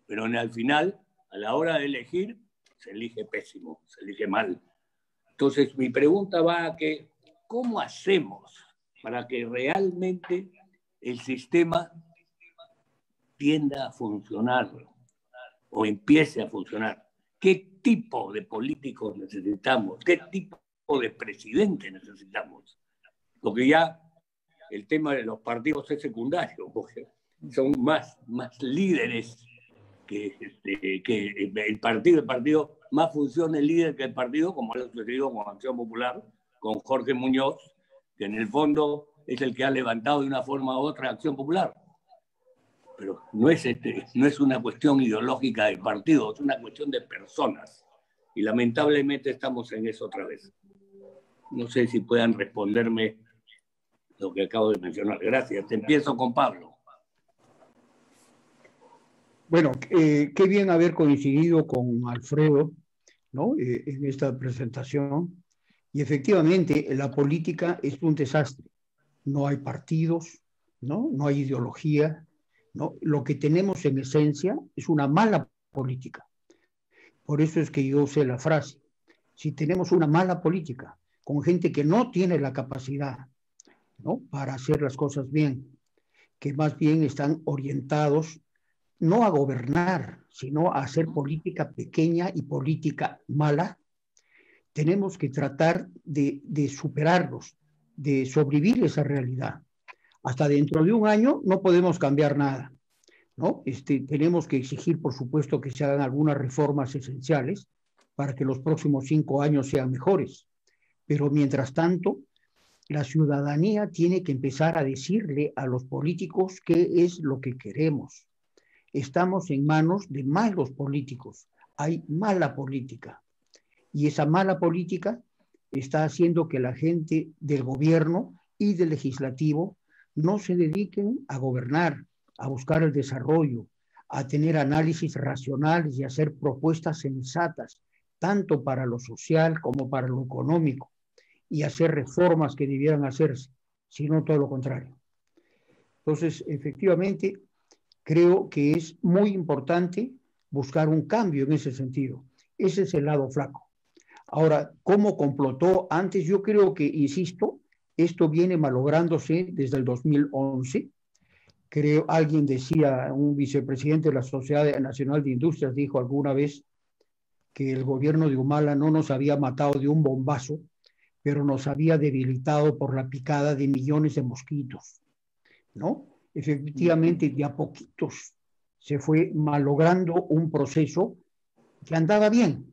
Pero al final, a la hora de elegir, se elige pésimo, se elige mal. Entonces, mi pregunta va a que, ¿cómo hacemos para que realmente el sistema tienda a funcionar o empiece a funcionar? ¿Qué tipo de políticos necesitamos? ¿Qué tipo de presidente necesitamos? Porque ya el tema de los partidos es secundario, porque son más líderes que el partido más funciona el líder que el partido, como ha sucedido con Acción Popular, con Jorge Muñoz, que en el fondo es el que ha levantado de una forma u otra Acción Popular. Pero no es una cuestión ideológica del partido, es una cuestión de personas. Y lamentablemente estamos en eso otra vez. No sé si puedan responderme lo que acabo de mencionar. Gracias. Te empiezo con Pablo. Bueno, qué bien haber coincidido con Alfredo, ¿no? En esta presentación. Y efectivamente, la política es un desastre. No hay partidos, ¿no? No hay ideología, ¿no? Lo que tenemos en esencia es una mala política. Por eso es que yo usé la frase: si tenemos una mala política, con gente que no tiene la capacidad, ¿no?, para hacer las cosas bien, que más bien están orientados no a gobernar, sino a hacer política pequeña y política mala, tenemos que tratar de superarlos, de sobrevivir esa realidad. Hasta dentro de un año no podemos cambiar nada, ¿no? Tenemos que exigir, por supuesto, que se hagan algunas reformas esenciales para que los próximos 5 años sean mejores. Pero mientras tanto, la ciudadanía tiene que empezar a decirle a los políticos qué es lo que queremos. Estamos en manos de malos políticos. Hay mala política. Y esa mala política está haciendo que la gente del gobierno y del legislativo no se dediquen a gobernar, a buscar el desarrollo, a tener análisis racionales y hacer propuestas sensatas, tanto para lo social como para lo económico, y hacer reformas que debieran hacerse, sino todo lo contrario. Entonces, efectivamente, creo que es muy importante buscar un cambio en ese sentido. Ese es el lado flaco. Ahora, ¿cómo complotó antes? Yo creo que, insisto, esto viene malográndose desde el 2011. Creo, alguien decía, un vicepresidente de la Sociedad Nacional de Industrias dijo alguna vez que el gobierno de Humala no nos había matado de un bombazo, pero nos había debilitado por la picada de millones de mosquitos, ¿no? Efectivamente, de a poquitos se fue malogrando un proceso que andaba bien.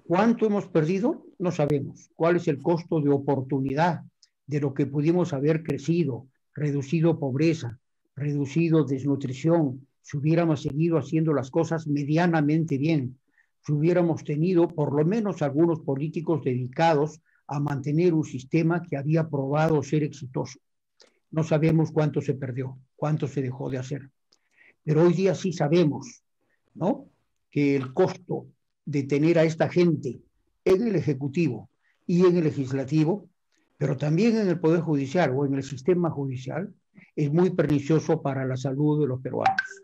¿Cuánto hemos perdido? No sabemos. ¿Cuál es el costo de oportunidad de lo que pudimos haber crecido, reducido pobreza, reducido desnutrición, si hubiéramos seguido haciendo las cosas medianamente bien, si hubiéramos tenido por lo menos algunos políticos dedicados a mantener un sistema que había probado ser exitoso? No sabemos cuánto se perdió, cuánto se dejó de hacer. Pero hoy día sí sabemos, ¿no?, que el costo de tener a esta gente en el Ejecutivo y en el Legislativo, pero también en el Poder Judicial o en el sistema judicial, es muy pernicioso para la salud de los peruanos,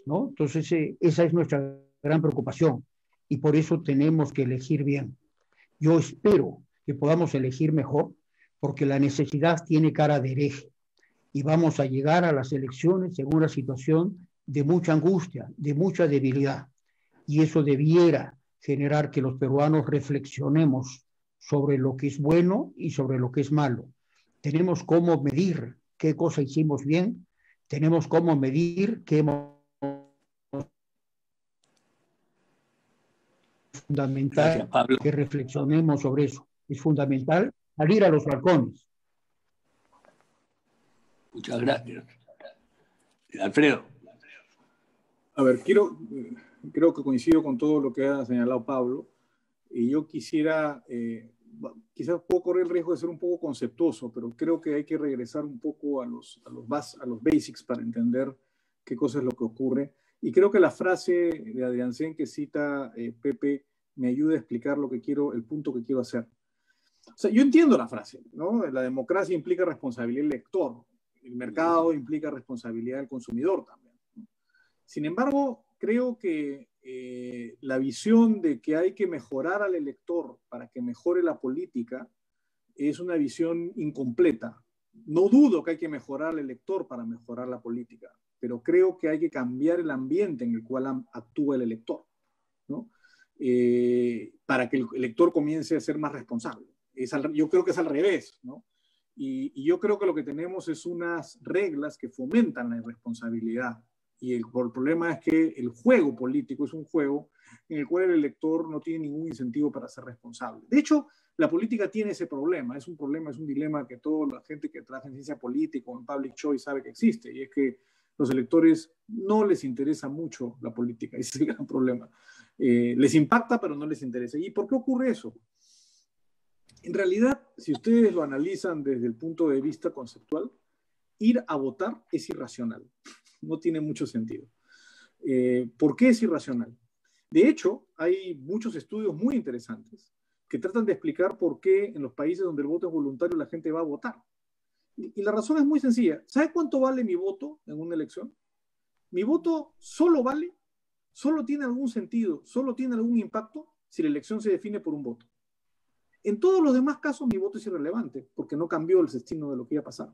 ¿no? Entonces, esa es nuestra gran preocupación y por eso tenemos que elegir bien. Yo espero que podamos elegir mejor porque la necesidad tiene cara de hereje y vamos a llegar a las elecciones en una situación de mucha angustia, de mucha debilidad. Y eso debiera generar que los peruanos reflexionemos sobre lo que es bueno y sobre lo que es malo. Tenemos cómo medir qué cosa hicimos bien, tenemos cómo medir qué hemos... Es fundamental que reflexionemos sobre eso. Es fundamental salir a los balcones. Muchas gracias. Alfredo. A ver, creo que coincido con todo lo que ha señalado Pablo, y yo quisiera, quizás puedo correr el riesgo de ser un poco conceptuoso, pero creo que hay que regresar un poco a los basics para entender qué cosa es lo que ocurre. Y creo que la frase de Adriansen que cita Pepe me ayuda a explicar el punto que quiero hacer. O sea, yo entiendo la frase, ¿no? La democracia implica responsabilidad del elector, el mercado implica responsabilidad del consumidor también. Sin embargo, creo que la visión de que hay que mejorar al elector para que mejore la política es una visión incompleta. No dudo que hay que mejorar al elector para mejorar la política, pero creo que hay que cambiar el ambiente en el cual actúa el elector, ¿no? Para que el elector comience a ser más responsable. Yo creo que es al revés, ¿no? Y yo creo que lo que tenemos es unas reglas que fomentan la irresponsabilidad. Y el problema es que el juego político es un juego en el cual el elector no tiene ningún incentivo para ser responsable. De hecho, la política tiene ese problema, es un dilema que toda la gente que trabaja en ciencia política o en public choice sabe que existe, y es que los electores no les interesa mucho la política, ese es el gran problema. Les impacta, pero no les interesa. ¿Y por qué ocurre eso? En realidad, si ustedes lo analizan desde el punto de vista conceptual, ir a votar es irracional. No tiene mucho sentido. ¿Por qué es irracional? De hecho, hay muchos estudios muy interesantes que tratan de explicar por qué en los países donde el voto es voluntario la gente va a votar. Y la razón es muy sencilla. ¿Sabe cuánto vale mi voto en una elección? Mi voto solo tiene algún sentido, solo tiene algún impacto si la elección se define por un voto. En todos los demás casos mi voto es irrelevante porque no cambió el destino de lo que iba a pasar.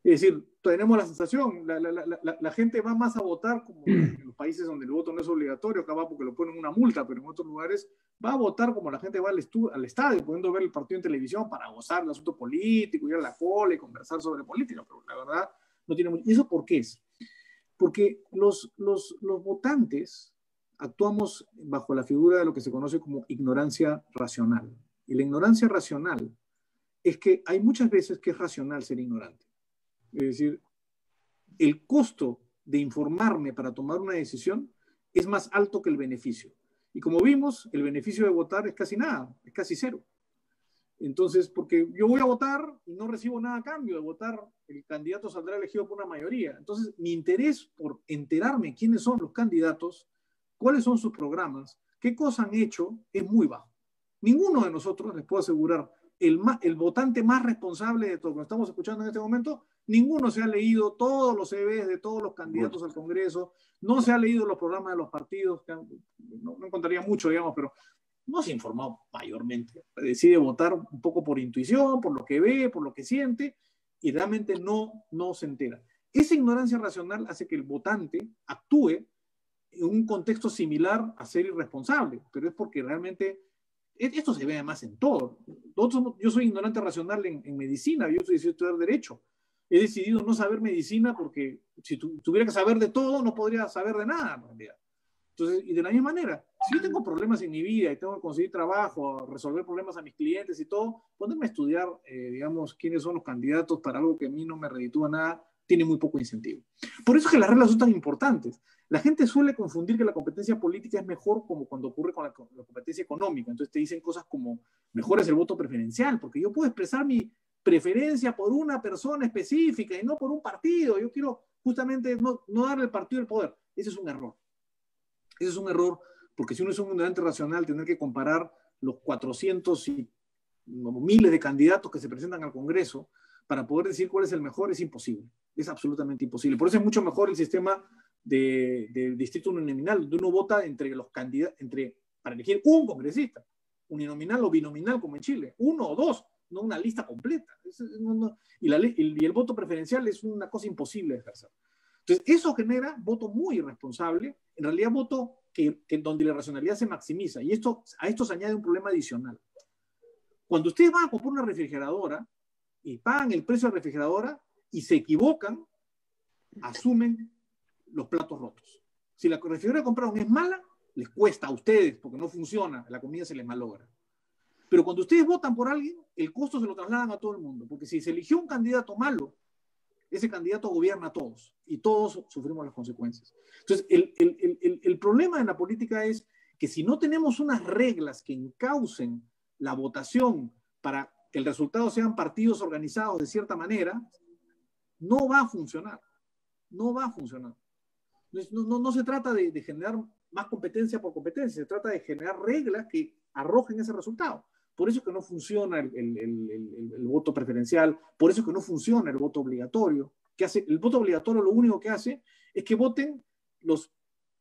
Es decir, tenemos la sensación, la gente va más a votar como en los países donde el voto no es obligatorio, acá va porque lo ponen una multa, pero en otros lugares va a votar como la gente va al estadio, pudiendo ver el partido en televisión para gozar del asunto político, ir a la cola y conversar sobre política, pero la verdad no tiene mucho. ¿Y eso por qué es? Porque los votantes actuamos bajo la figura de lo que se conoce como ignorancia racional. Y la ignorancia racional es que hay muchas veces que es racional ser ignorante. Es decir, el costo de informarme para tomar una decisión es más alto que el beneficio. Y como vimos, el beneficio de votar es casi nada, es casi cero. Entonces, porque yo voy a votar y no recibo nada a cambio de votar, el candidato saldrá elegido por una mayoría. Entonces, mi interés por enterarme quiénes son los candidatos, cuáles son sus programas, qué cosas han hecho, es muy bajo. Ninguno de nosotros, les puedo asegurar, el votante más responsable de todo lo que estamos escuchando en este momento, ninguno se ha leído todos los CVs de todos los candidatos al Congreso, no se ha leído los programas de los partidos, no contaría mucho, digamos, pero no se ha informado mayormente. Decide votar un poco por intuición, por lo que ve, por lo que siente, y realmente no se entera. Esa ignorancia racional hace que el votante actúe en un contexto similar a ser irresponsable, pero es porque realmente esto se ve además en todo. Yo soy ignorante racional en medicina, yo decidido estudiar Derecho. He decidido no saber medicina porque si tuviera que saber de todo, no podría saber de nada, en realidad. Entonces, y de la misma manera, si yo tengo problemas en mi vida y tengo que conseguir trabajo, resolver problemas a mis clientes y todo, ponerme a estudiar, digamos, quiénes son los candidatos para algo que a mí no me reditúa nada, tiene muy poco incentivo. Por eso es que las reglas son tan importantes. La gente suele confundir que la competencia política es mejor como cuando ocurre con la competencia económica. Entonces te dicen cosas como, mejor es el voto preferencial, porque yo puedo expresar mi preferencia por una persona específica y no por un partido. Yo quiero justamente no darle al partido el poder. Ese es un error. Ese es un error, porque si uno es un ignorante racional, tener que comparar los 400 y miles de candidatos que se presentan al Congreso para poder decir cuál es el mejor es imposible. Es absolutamente imposible. Por eso es mucho mejor el sistema de distrito uninominal, donde uno vota entre los candidatos, para elegir un congresista, uninominal o binominal como en Chile, uno o dos, no una lista completa. Y el voto preferencial es una cosa imposible de ejercer. Entonces, eso genera voto muy irresponsable, en realidad voto donde la racionalidad se maximiza. Y a esto se añade un problema adicional. Cuando ustedes van a comprar una refrigeradora y pagan el precio de la refrigeradora y se equivocan, asumen los platos rotos. Si la refrigeradora que compraron es mala, les cuesta a ustedes porque no funciona, la comida se les malogra. Pero cuando ustedes votan por alguien, el costo se lo trasladan a todo el mundo, porque si se eligió un candidato malo, ese candidato gobierna a todos y todos sufrimos las consecuencias. Entonces, el problema en la política es que si no tenemos unas reglas que encaucen la votación para que el resultado sean partidos organizados de cierta manera, no va a funcionar. No va a funcionar. No se trata de generar más competencia por competencia, se trata de generar reglas que arrojen ese resultado. Por eso es que no funciona el voto preferencial, por eso es que no funciona el voto obligatorio. El voto obligatorio lo único que hace es que voten los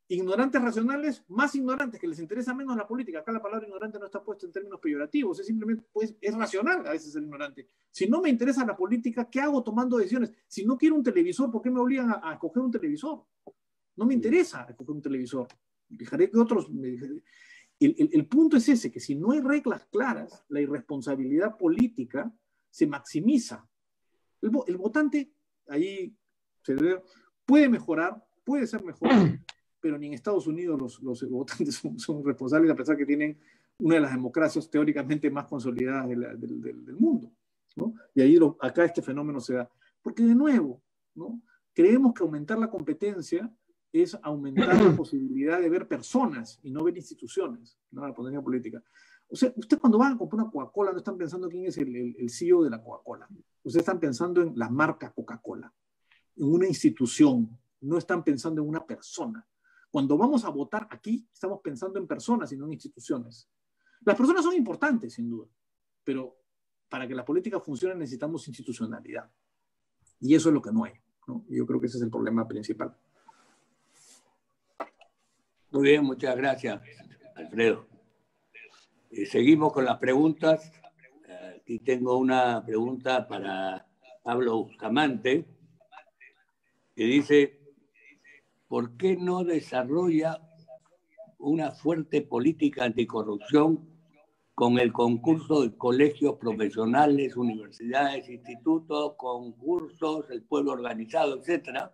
ignorantes racionales más ignorantes, que les interesa menos la política. Acá la palabra ignorante no está puesta en términos peyorativos, es simplemente, pues, es racional a veces el ignorante. Si no me interesa la política, ¿qué hago tomando decisiones? Si no quiero un televisor, ¿por qué me obligan a escoger un televisor? No me interesa escoger un televisor. Dejaré que otros... El punto es ese, que si no hay reglas claras, la irresponsabilidad política se maximiza. El votante ahí puede mejorar, puede ser mejor, pero ni en Estados Unidos los votantes son responsables, a pesar que tienen una de las democracias teóricamente más consolidadas del mundo, ¿no? Y ahí acá este fenómeno se da. Porque de nuevo, ¿no? Creemos que aumentar la competencia es aumentar la posibilidad de ver personas y no ver instituciones, ¿no? La potencia política. O sea, ustedes cuando van a comprar una Coca-Cola no están pensando quién es el CEO de la Coca-Cola. Ustedes están pensando en la marca Coca-Cola, en una institución, no están pensando en una persona. Cuando vamos a votar aquí, estamos pensando en personas y no en instituciones. Las personas son importantes, sin duda, pero para que la política funcione necesitamos institucionalidad. Y eso es lo que no hay, ¿no? Y yo creo que ese es el problema principal. Muy bien, muchas gracias, Alfredo. Seguimos con las preguntas. Aquí tengo una pregunta para Pablo Bustamante, que dice, ¿por qué no desarrolla una fuerte política anticorrupción con el concurso de colegios profesionales, universidades, institutos, concursos, el pueblo organizado, etcétera?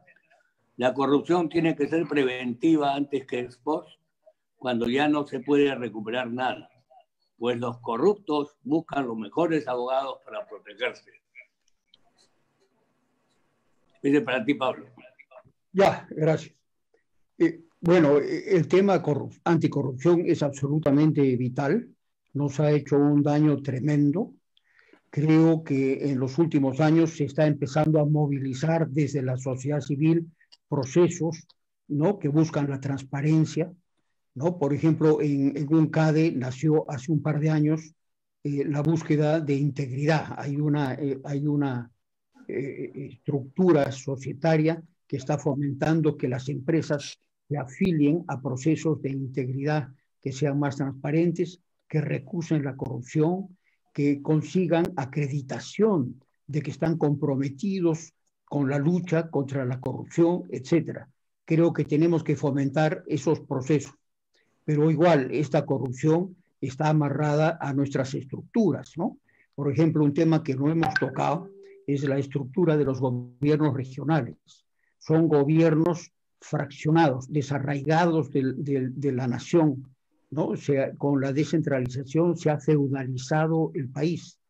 La corrupción tiene que ser preventiva antes que ex post, cuando ya no se puede recuperar nada, pues los corruptos buscan los mejores abogados para protegerse. Dice para ti, Pablo. Ya, gracias. Bueno, el tema anticorrupción es absolutamente vital. Nos ha hecho un daño tremendo. Creo que en los últimos años se está empezando a movilizar desde la sociedad civil procesos, ¿no?, que buscan la transparencia, ¿no? Por ejemplo, en UNCADE nació hace un par de años la búsqueda de integridad. Hay una estructura societaria que está fomentando que las empresas se afilien a procesos de integridad que sean más transparentes, que recusen la corrupción, que consigan acreditación de que están comprometidos con la lucha contra la corrupción, etcétera. Creo que tenemos que fomentar esos procesos, pero igual esta corrupción está amarrada a nuestras estructuras, ¿no? Por ejemplo, un tema que no hemos tocado es la estructura de los gobiernos regionales. Son gobiernos fraccionados, desarraigados de la nación, ¿no? O sea, con la descentralización se ha feudalizado el país.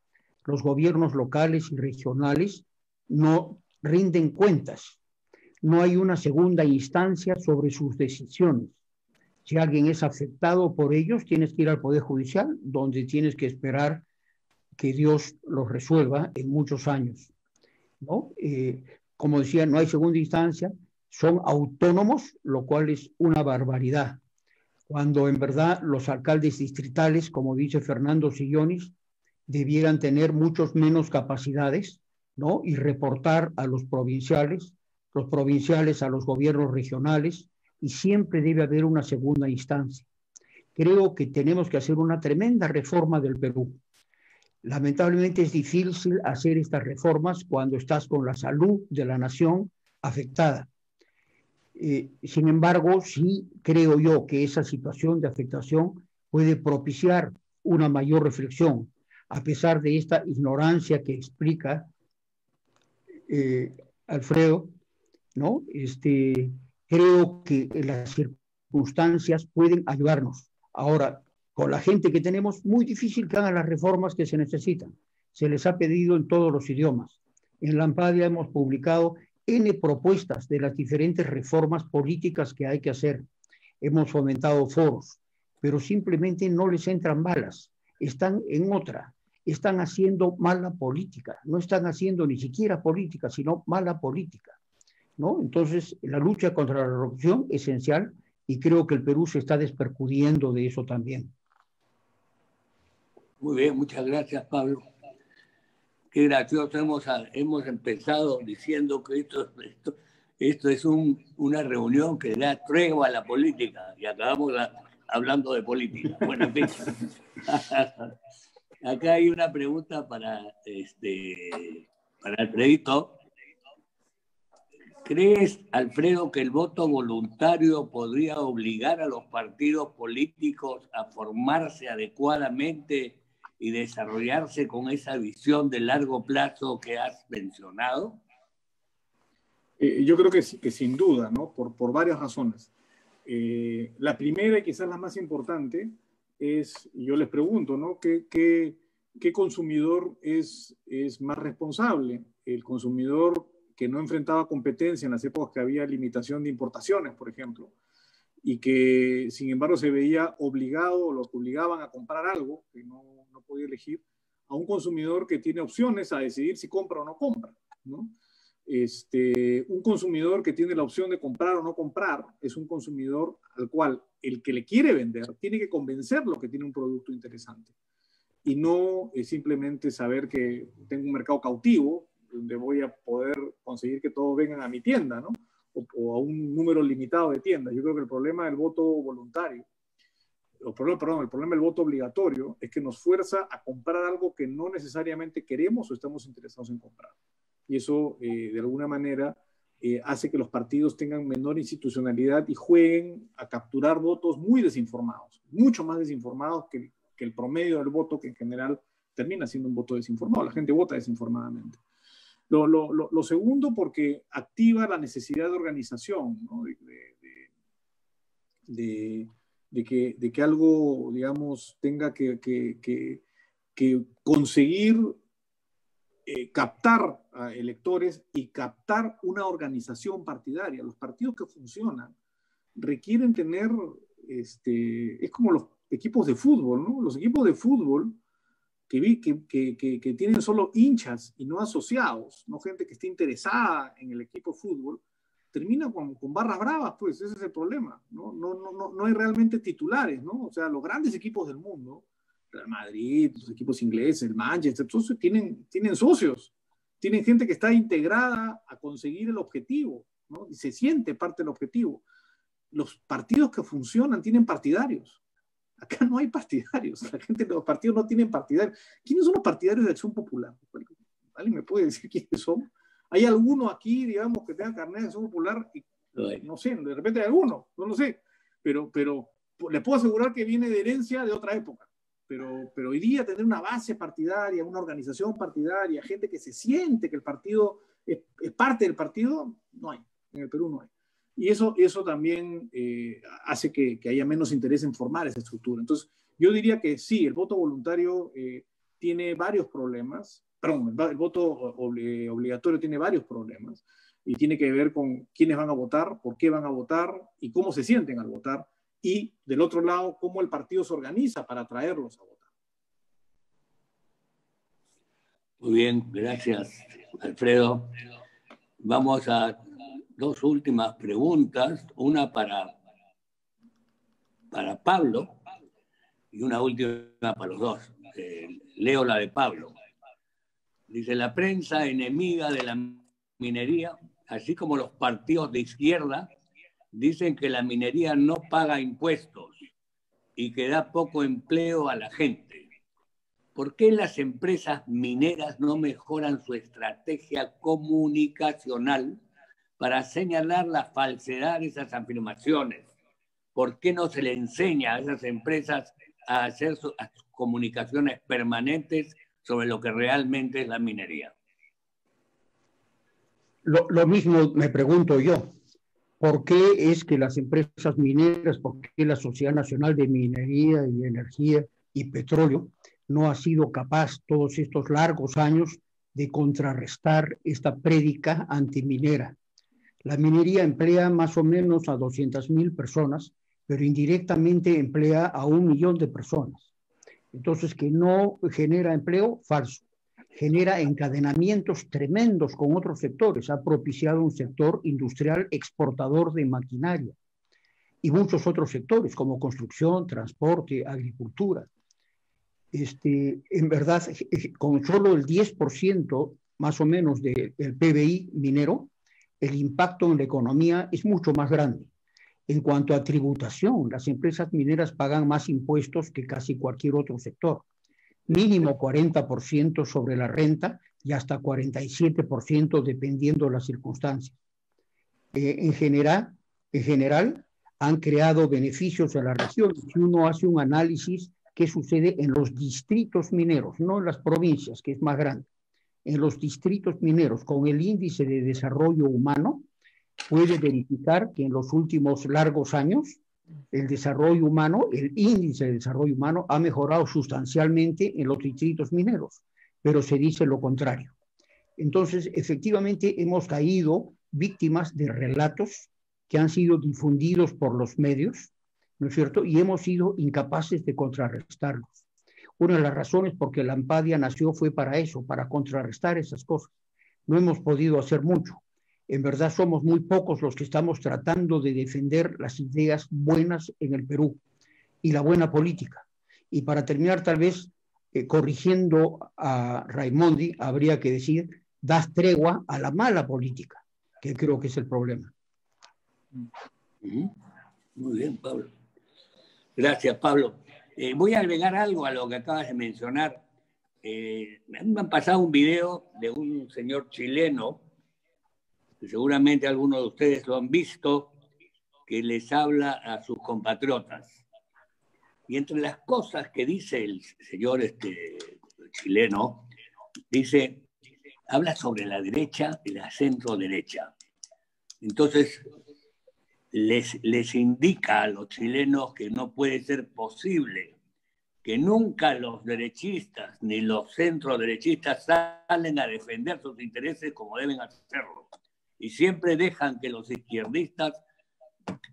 Los gobiernos locales y regionales no rinden cuentas. No hay una segunda instancia sobre sus decisiones. Si alguien es afectado por ellos, tienes que ir al Poder Judicial, donde tienes que esperar que Dios los resuelva en muchos años, ¿no? Como decía, no hay segunda instancia, son autónomos, lo cual es una barbaridad, cuando en verdad los alcaldes distritales, como dice Fernando Sillonis, debieran tener muchos menos capacidades, ¿no?, y reportar a los provinciales a los gobiernos regionales, y siempre debe haber una segunda instancia. Creo que tenemos que hacer una tremenda reforma del Perú. Lamentablemente es difícil hacer estas reformas cuando estás con la salud de la nación afectada. Sin embargo, sí creo yo que esa situación de afectación puede propiciar una mayor reflexión, a pesar de esta ignorancia que explica Alfredo, ¿no? Creo que las circunstancias pueden ayudarnos. Ahora, con la gente que tenemos, muy difícil que hagan las reformas que se necesitan. Se les ha pedido en todos los idiomas. En la Ampadia hemos publicado N propuestas de las diferentes reformas políticas que hay que hacer. Hemos fomentado foros, pero simplemente no les entran balas. Están en otra. Están haciendo mala política. No están haciendo ni siquiera política, sino mala política, ¿no? Entonces, la lucha contra la corrupción es esencial, y creo que el Perú se está despercudiendo de eso también. Muy bien, muchas gracias, Pablo. Qué gracioso, hemos empezado diciendo que esto es una reunión que da tregua a la política, y acabamos hablando de política. Bueno, en fin. Acá hay una pregunta para Alfredito. ¿Crees, Alfredo, que el voto voluntario podría obligar a los partidos políticos a formarse adecuadamente y desarrollarse con esa visión de largo plazo que has mencionado? Yo creo que sin duda, ¿no? Por varias razones. La primera, y quizás la más importante, es, yo les pregunto, ¿no? ¿Qué consumidor es más responsable? ¿El consumidor que no enfrentaba competencia en las épocas que había limitación de importaciones, por ejemplo, y que sin embargo se veía obligado, o lo obligaban a comprar algo que no podía elegir, a un consumidor que tiene opciones a decidir si compra o no compra, ¿no? Un consumidor que tiene la opción de comprar o no comprar es un consumidor al cual el que le quiere vender tiene que convencerlo que tiene un producto interesante, y no simplemente saber que tengo un mercado cautivo donde voy a poder conseguir que todos vengan a mi tienda, ¿no? O a un número limitado de tiendas. Yo creo que el problema del voto voluntario, el problema del voto obligatorio es que nos fuerza a comprar algo que no necesariamente queremos o estamos interesados en comprar. Y eso, de alguna manera, hace que los partidos tengan menor institucionalidad y jueguen a capturar votos muy desinformados, mucho más desinformados que el promedio del voto, que en general termina siendo un voto desinformado. La gente vota desinformadamente. Lo segundo, porque activa la necesidad de organización, ¿no? de que algo, digamos, tenga que conseguir captar a electores y captar una organización partidaria. Los partidos que funcionan requieren tener, es como los equipos de fútbol, ¿no? Los equipos de fútbol que tienen solo hinchas y no asociados, no gente que esté interesada en el equipo de fútbol, termina con barras bravas, pues ese es el problema, ¿no? No hay realmente titulares, ¿no? O sea, los grandes equipos del mundo, Real Madrid, los equipos ingleses, el Manchester, entonces tienen socios, tienen gente que está integrada a conseguir el objetivo, ¿no? Y se siente parte del objetivo. Los partidos que funcionan tienen partidarios. Acá no hay partidarios. La gente de los partidos no tienen partidarios. ¿Quiénes son los partidarios de Acción Popular? ¿Alguien me puede decir quiénes son? ¿Hay alguno aquí, digamos, que tenga carnet de Acción Popular? No sé, de repente hay alguno, no lo sé. Pero le puedo asegurar que viene de herencia de otra época. Pero hoy día tener una base partidaria, una organización partidaria, gente que se siente que el partido es parte del partido, no hay. En el Perú no hay. Y eso también hace que haya menos interés en formar esa estructura. Entonces, yo diría que sí, el voto voluntario tiene varios problemas, perdón, el voto obligatorio tiene varios problemas y tiene que ver con quiénes van a votar, por qué van a votar y cómo se sienten al votar. Y del otro lado, cómo el partido se organiza para atraerlos a votar. Muy bien, gracias, Alfredo. Vamos a dos últimas preguntas, una para Pablo y una última para los dos. Leo la de Pablo. Dice, la prensa enemiga de la minería, así como los partidos de izquierda, dicen que la minería no paga impuestos y que da poco empleo a la gente. ¿Por qué las empresas mineras no mejoran su estrategia comunicacional para señalar la falsedad de esas afirmaciones? ¿Por qué no se le enseña a esas empresas a hacer sus comunicaciones permanentes sobre lo que realmente es la minería? Lo mismo me pregunto yo. ¿Por qué es que las empresas mineras, por qué la Sociedad Nacional de Minería y Energía y Petróleo no ha sido capaz todos estos largos años de contrarrestar esta prédica antiminera? La minería emplea más o menos a 200,000 personas, pero indirectamente emplea a 1 millón de personas. Entonces, que no genera empleo, falso. Genera encadenamientos tremendos con otros sectores. Ha propiciado un sector industrial exportador de maquinaria y muchos otros sectores como construcción, transporte, agricultura. En verdad, con solo el 10% más o menos del PBI minero, el impacto en la economía es mucho más grande. En cuanto a tributación, las empresas mineras pagan más impuestos que casi cualquier otro sector. Mínimo 40% sobre la renta y hasta 47% dependiendo de las circunstancias. En general, han creado beneficios a la región. Si uno hace un análisis, ¿qué sucede en los distritos mineros? No en las provincias, que es más grande. En los distritos mineros, con el índice de desarrollo humano, puede verificar que en los últimos largos años el desarrollo humano, el índice de desarrollo humano ha mejorado sustancialmente en los distritos mineros, pero se dice lo contrario. Entonces, efectivamente, hemos caído víctimas de relatos que han sido difundidos por los medios, ¿no es cierto? Y hemos sido incapaces de contrarrestarlos. Una de las razones por que la ANPADIA nació fue para eso, para contrarrestar esas cosas. No hemos podido hacer mucho. En verdad somos muy pocos los que estamos tratando de defender las ideas buenas en el Perú y la buena política. Y para terminar, tal vez, corrigiendo a Raimondi, habría que decir, das tregua a la mala política, que creo que es el problema. Muy bien, Pablo. Gracias, Pablo. Voy a agregar algo a lo que acabas de mencionar. Me han pasado un video de un señor chileno, que seguramente algunos de ustedes lo han visto, que les habla a sus compatriotas. Y entre las cosas que dice el señor chileno, habla sobre la derecha y la centro derecha. Entonces, les indica a los chilenos que no puede ser posible que nunca los derechistas ni los centroderechistas salen a defender sus intereses como deben hacerlo. Y siempre dejan que los izquierdistas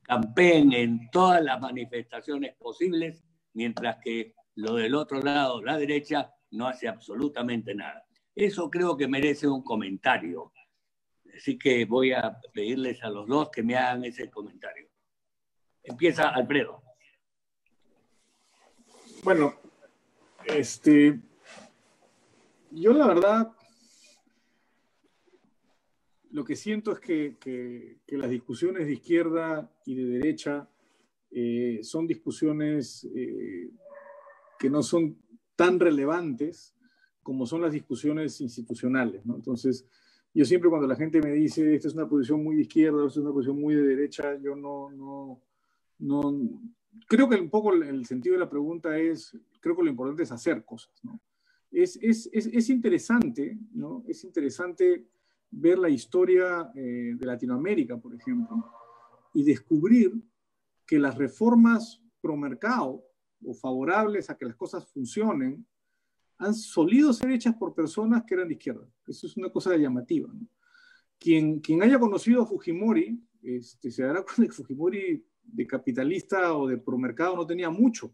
campeen en todas las manifestaciones posibles, mientras que lo del otro lado, la derecha, no hace absolutamente nada. Eso creo que merece un comentario. Así que voy a pedirles a los dos que me hagan ese comentario. Empieza Alfredo. Bueno, yo la verdad, lo que siento es que las discusiones de izquierda y de derecha son discusiones que no son tan relevantes como son las discusiones institucionales, ¿no? Entonces, yo siempre cuando la gente me dice, esta es una posición muy de izquierda, esta es una posición muy de derecha, yo no creo que un poco el sentido de la pregunta es, creo que lo importante es hacer cosas, ¿no? Es interesante, ¿no? Es interesante ver la historia de Latinoamérica, por ejemplo, y descubrir que las reformas pro mercado o favorables a que las cosas funcionen han solido ser hechas por personas que eran de izquierda. Eso es una cosa llamativa, ¿no? Quien haya conocido a Fujimori se dará cuenta que Fujimori de capitalista o de promercado no tenía mucho,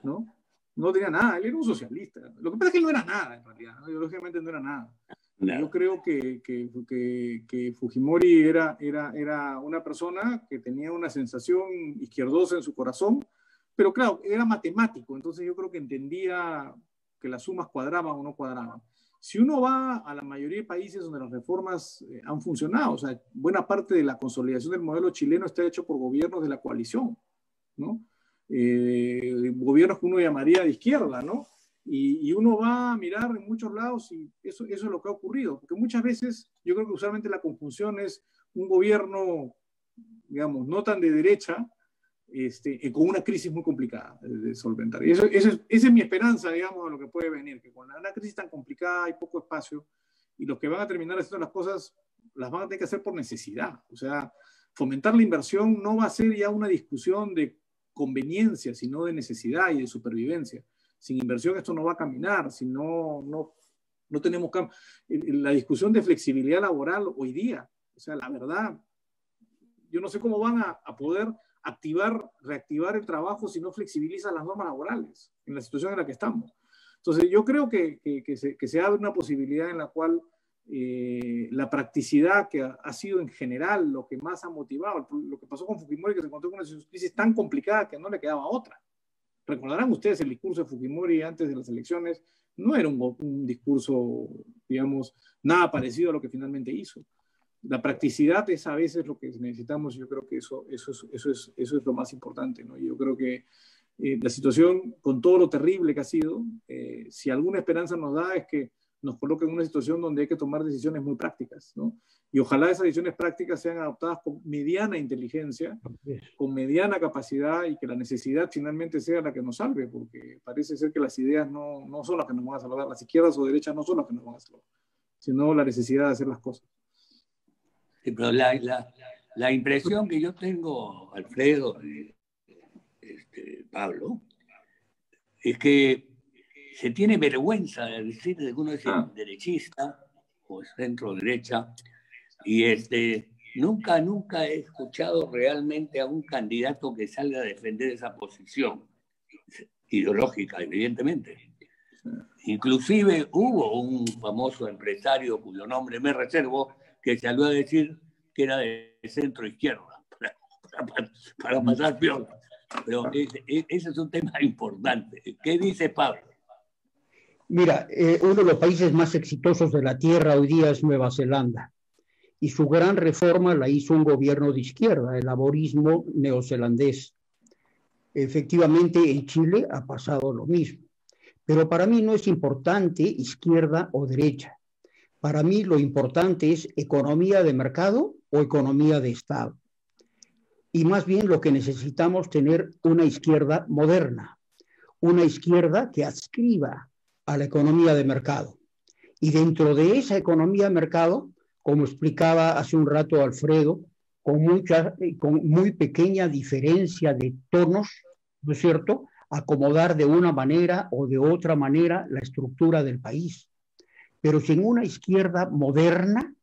¿no? No tenía nada, él era un socialista. Lo que pasa es que él no era nada, en realidad, ¿no? Ideológicamente no era nada. No. Yo creo que Fujimori era una persona que tenía una sensación izquierdosa en su corazón, pero claro, era matemático, entonces yo creo que entendía que las sumas cuadraban o no cuadraban. Si uno va a la mayoría de países donde las reformas han funcionado, o sea, buena parte de la consolidación del modelo chileno está hecho por gobiernos de la coalición, ¿no? Gobiernos que uno llamaría de izquierda, ¿no? Y uno va a mirar en muchos lados y eso es lo que ha ocurrido, porque muchas veces yo creo que usualmente la confusión es un gobierno, digamos, no tan de derecha, con una crisis muy complicada de solventar. Y esa es mi esperanza, digamos, de lo que puede venir, que con una crisis tan complicada hay poco espacio y los que van a terminar haciendo las cosas las van a tener que hacer por necesidad. O sea, fomentar la inversión no va a ser ya una discusión de conveniencia, sino de necesidad y de supervivencia. Sin inversión esto no va a caminar, si no tenemos campo. La discusión de flexibilidad laboral hoy día, o sea, la verdad, yo no sé cómo van a poder reactivar el trabajo si no flexibilizan las normas laborales en la situación en la que estamos. Entonces, yo creo que se abre una posibilidad en la cual la practicidad, que ha sido en general lo que más ha motivado, lo que pasó con Fujimori, que se encontró con una crisis tan complicada que no le quedaba otra. Recordarán ustedes el discurso de Fujimori antes de las elecciones, no era un discurso, digamos, nada parecido a lo que finalmente hizo. La practicidad es a veces lo que necesitamos y yo creo que eso es lo más importante, ¿no? Yo creo que la situación, con todo lo terrible que ha sido, si alguna esperanza nos da es que nos coloca en una situación donde hay que tomar decisiones muy prácticas, ¿no? Y ojalá esas decisiones prácticas sean adoptadas con mediana inteligencia, con mediana capacidad y que la necesidad finalmente sea la que nos salve, porque parece ser que las ideas no son las que nos van a salvar, las izquierdas o derechas no son las que nos van a salvar, sino la necesidad de hacer las cosas. Sí, pero la impresión que yo tengo, Alfredo, Pablo, es que se tiene vergüenza de decir que uno es derechista o centro derecha y nunca he escuchado realmente a un candidato que salga a defender esa posición ideológica, evidentemente. Inclusive hubo un famoso empresario cuyo nombre me reservo que salió a decir que era de centro izquierda para pasar peor. Pero ese es un tema importante. ¿Qué dice Pablo? Mira, uno de los países más exitosos de la Tierra hoy día es Nueva Zelanda. Y su gran reforma la hizo un gobierno de izquierda, el laborismo neozelandés. Efectivamente, en Chile ha pasado lo mismo. Pero para mí no es importante izquierda o derecha. Para mí lo importante es economía de mercado o economía de Estado. Y más bien lo que necesitamos es tener una izquierda moderna, una izquierda que adscriba a la economía de mercado. Y dentro de esa economía de mercado, como explicaba hace un rato Alfredo, con muy pequeña diferencia de tonos, ¿no es cierto?, acomodar de una manera o de otra manera la estructura del país. Pero sin una izquierda moderna,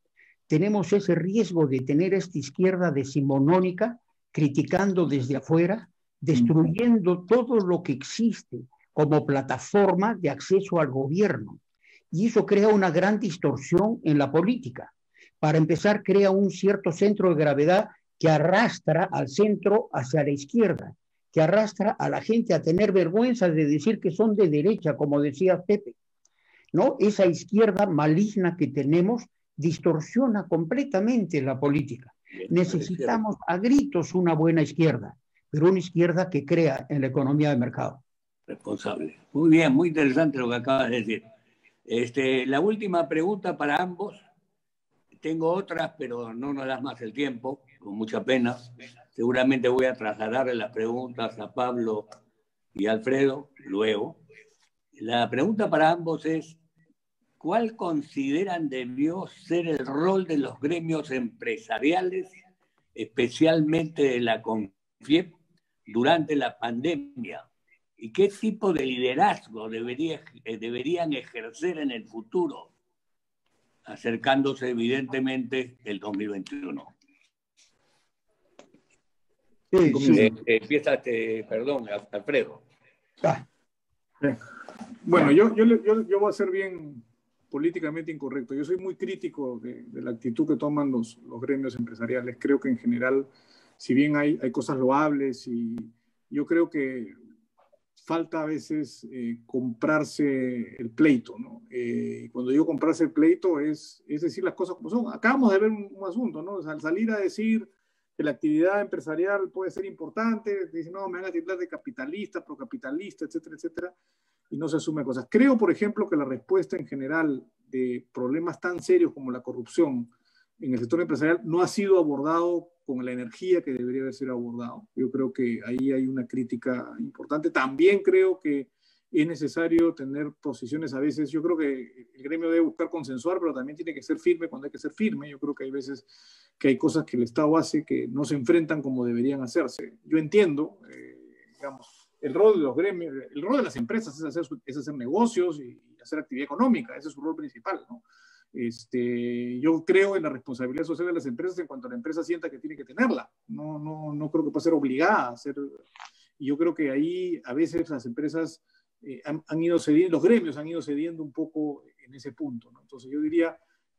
tenemos ese riesgo de tener esta izquierda decimonónica criticando desde afuera, destruyendo todo lo que existe como plataforma de acceso al gobierno. Y eso crea una gran distorsión en la política. Para empezar, crea un cierto centro de gravedad que arrastra al centro hacia la izquierda, que arrastra a la gente a tener vergüenza de decir que son de derecha, como decía Pepe, ¿no? Esa izquierda maligna que tenemos distorsiona completamente la política. Necesitamos a gritos una buena izquierda, pero una izquierda que crea en la economía de mercado. Responsable. Muy bien, muy interesante lo que acabas de decir. La última pregunta para ambos. Tengo otras, pero no nos das más el tiempo, con mucha pena. Seguramente voy a trasladarle las preguntas a Pablo y Alfredo luego. La pregunta para ambos es, ¿cuál consideran debió ser el rol de los gremios empresariales, especialmente de la CONFIEP, durante la pandemia? ¿Y qué tipo de liderazgo deberían ejercer en el futuro, acercándose evidentemente el 2021? Sí. Empieza, perdón, Alfredo. Bueno, yo voy a ser bien políticamente incorrecto. Yo soy muy crítico de la actitud que toman los gremios empresariales. Creo que en general, si bien hay cosas loables, y yo creo que falta a veces comprarse el pleito, ¿no? Cuando digo comprarse el pleito es decir las cosas como son. Acabamos de ver un asunto, ¿no? O sea, al salir a decir que la actividad empresarial puede ser importante, dicen, no, me van a tildar de capitalista, procapitalista, etcétera, etcétera, y no se asume cosas. Creo, por ejemplo, que la respuesta en general de problemas tan serios como la corrupción en el sector empresarial no ha sido abordado con la energía que debería haber sido abordado. Yo creo que ahí hay una crítica importante. También creo que es necesario tener posiciones a veces. Yo creo que el gremio debe buscar consensuar, pero también tiene que ser firme cuando hay que ser firme. Yo creo que hay veces que hay cosas que el Estado hace que no se enfrentan como deberían hacerse. Yo entiendo, digamos, el rol de los gremios, el rol de las empresas es hacer negocios y hacer actividad económica. Ese es su rol principal, ¿no? Yo creo en la responsabilidad social de las empresas en cuanto a la empresa sienta que tiene que tenerla. No creo que pueda ser obligada a hacer. Y yo creo que ahí a veces las empresas han ido cediendo, los gremios han ido cediendo un poco en ese punto, ¿no? Entonces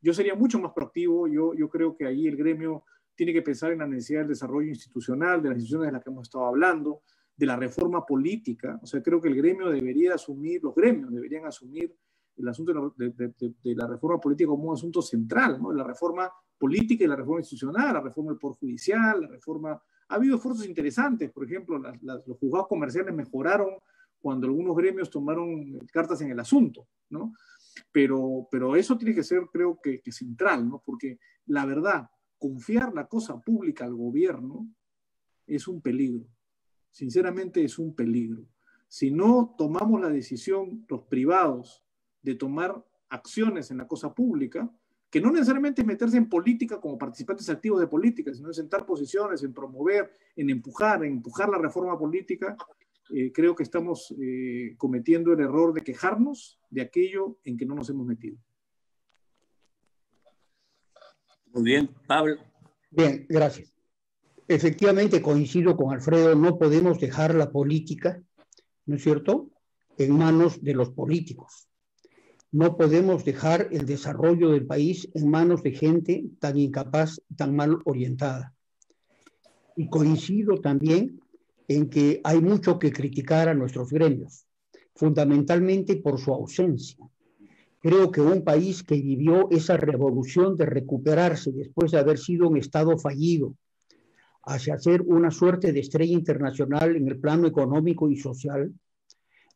yo sería mucho más proactivo. Yo creo que ahí el gremio tiene que pensar en la necesidad del desarrollo institucional, de las instituciones de las que hemos estado hablando, de la reforma política. O sea, creo que el gremio debería asumir, los gremios deberían asumir el asunto de la reforma política como un asunto central, ¿no? La reforma política y la reforma institucional, la reforma del Poder Judicial, la reforma... Ha habido esfuerzos interesantes, por ejemplo, los juzgados comerciales mejoraron cuando algunos gremios tomaron cartas en el asunto, ¿no? Pero eso tiene que ser, creo que central, ¿no? Porque la verdad, confiar la cosa pública al gobierno es un peligro. Sinceramente es un peligro. Si no tomamos la decisión, los privados, de tomar acciones en la cosa pública, que no necesariamente es meterse en política como participantes activos de política, sino en sentar posiciones, en promover, en empujar la reforma política, creo que estamos cometiendo el error de quejarnos de aquello en que no nos hemos metido. Muy bien, Pablo. Bien, gracias. Efectivamente coincido con Alfredo, no podemos dejar la política, ¿no es cierto?, en manos de los políticos. No podemos dejar el desarrollo del país en manos de gente tan incapaz, tan mal orientada. Y coincido también en que hay mucho que criticar a nuestros gremios, fundamentalmente por su ausencia. Creo que un país que vivió esa revolución de recuperarse después de haber sido un Estado fallido, hacia ser una suerte de estrella internacional en el plano económico y social,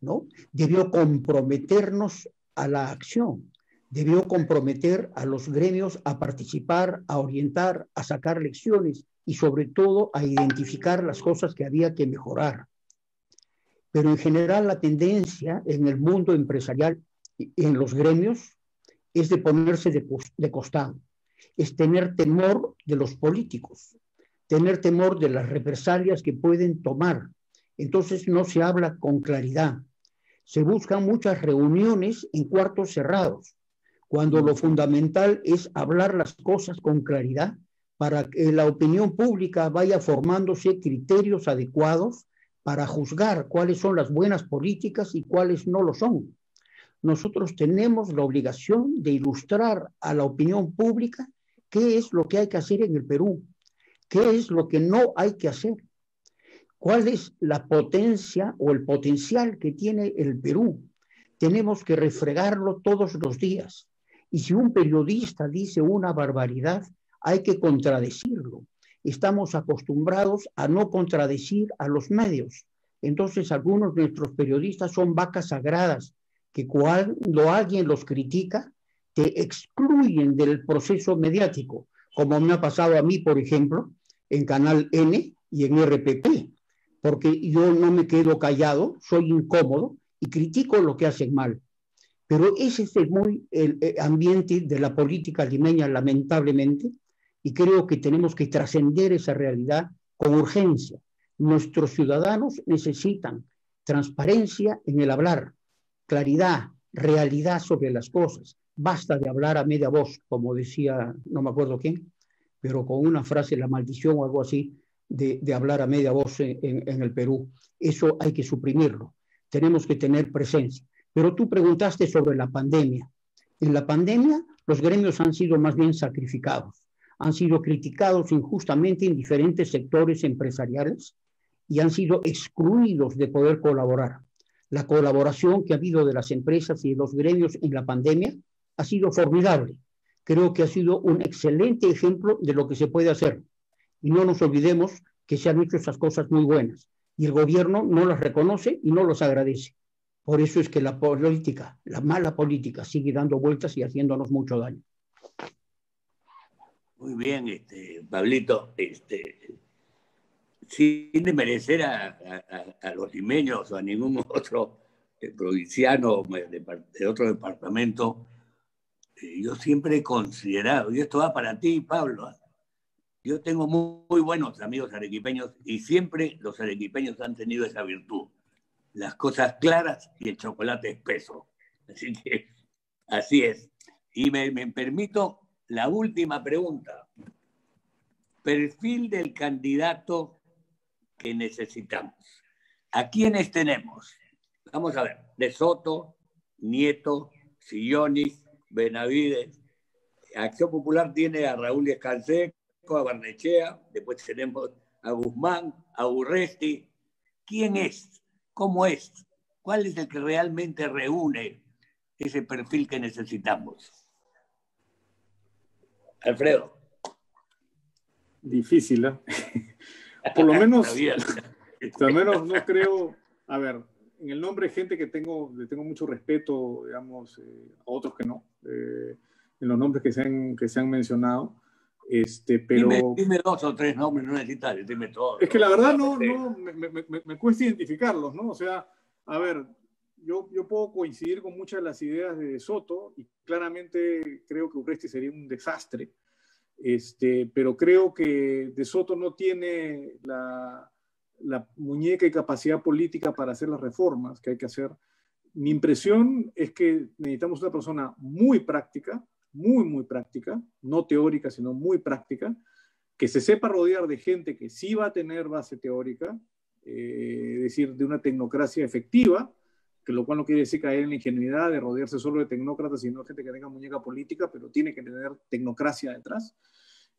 ¿no?, debió comprometernos a la acción, debió comprometer a los gremios a participar, a orientar, a sacar lecciones y sobre todo a identificar las cosas que había que mejorar. Pero en general la tendencia en el mundo empresarial y en los gremios es de ponerse de costado, es tener temor de los políticos, tener temor de las represalias que pueden tomar. Entonces no se habla con claridad. Se buscan muchas reuniones en cuartos cerrados, cuando lo fundamental es hablar las cosas con claridad para que la opinión pública vaya formándose criterios adecuados para juzgar cuáles son las buenas políticas y cuáles no lo son. Nosotros tenemos la obligación de ilustrar a la opinión pública qué es lo que hay que hacer en el Perú, qué es lo que no hay que hacer, cuál es la potencia o el potencial que tiene el Perú. Tenemos que refregarlo todos los días. Y si un periodista dice una barbaridad, hay que contradecirlo. Estamos acostumbrados a no contradecir a los medios. Entonces, algunos de nuestros periodistas son vacas sagradas, que cuando alguien los critica, te excluyen del proceso mediático, como me ha pasado a mí, por ejemplo, en Canal N y en RPP, porque yo no me quedo callado, soy incómodo y critico lo que hacen mal. Pero ese es el ambiente de la política limeña, lamentablemente, y creo que tenemos que trascender esa realidad con urgencia. Nuestros ciudadanos necesitan transparencia en el hablar, claridad, realidad sobre las cosas. Basta de hablar a media voz, como decía, no me acuerdo quién, pero con una frase, la maldición o algo así, de hablar a media voz en el Perú. Eso hay que suprimirlo. Tenemos que tener presencia. Pero tú preguntaste sobre la pandemia. En la pandemia, los gremios han sido más bien sacrificados. Han sido criticados injustamente en diferentes sectores empresariales y han sido excluidos de poder colaborar. La colaboración que ha habido de las empresas y de los gremios en la pandemia ha sido formidable. Creo que ha sido un excelente ejemplo de lo que se puede hacer. Y no nos olvidemos que se han hecho esas cosas muy buenas. Y el gobierno no las reconoce y no los agradece. Por eso es que la política, la mala política, sigue dando vueltas y haciéndonos mucho daño. Muy bien, Pablito. Sin desmerecer a los limeños o a ningún otro provinciano de otro departamento, yo siempre he considerado, y esto va para ti, Pablo, yo tengo muy buenos amigos arequipeños y siempre los arequipeños han tenido esa virtud, las cosas claras y el chocolate espeso. Así que así es. Y me permito la última pregunta. Perfil del candidato que necesitamos. ¿A quiénes tenemos? Vamos a ver. De Soto, Nieto, Sillonis, Benavides. Acción Popular tiene a Raúl Escanseco, a Barnechea, después tenemos a Guzmán, a Urresti. ¿Quién es? ¿Cómo es? ¿Cuál es el que realmente reúne ese perfil que necesitamos? Alfredo. Difícil, ¿eh? Por lo menos no creo. A ver, en el nombre de gente que le tengo mucho respeto, digamos, a otros que no, en los nombres que se han mencionado. Pero dime 2 o 3 nombres, no necesitas, dime todos. Es que la verdad me cuesta identificarlos, ¿no? O sea, a ver, yo puedo coincidir con muchas de las ideas de Soto y claramente creo que Urresti sería un desastre, pero creo que De Soto no tiene la muñeca y capacidad política para hacer las reformas que hay que hacer. Mi impresión es que necesitamos una persona muy práctica, muy práctica, no teórica, sino muy práctica, que se sepa rodear de gente que sí va a tener base teórica, es decir, de una tecnocracia efectiva, que lo cual no quiere decir caer en la ingenuidad de rodearse solo de tecnócratas, sino gente que tenga muñeca política, pero tiene que tener tecnocracia detrás,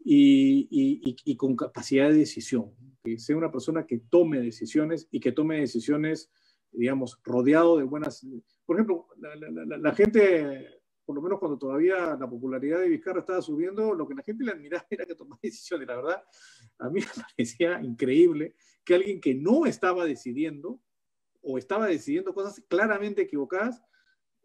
y con capacidad de decisión, que sea una persona que tome decisiones y que tome decisiones, digamos, rodeado de buenas... Por ejemplo, la gente... Por lo menos cuando todavía la popularidad de Vizcarra estaba subiendo, lo que la gente le admiraba era que tomaba decisiones. La verdad, a mí me parecía increíble que alguien que no estaba decidiendo o estaba decidiendo cosas claramente equivocadas,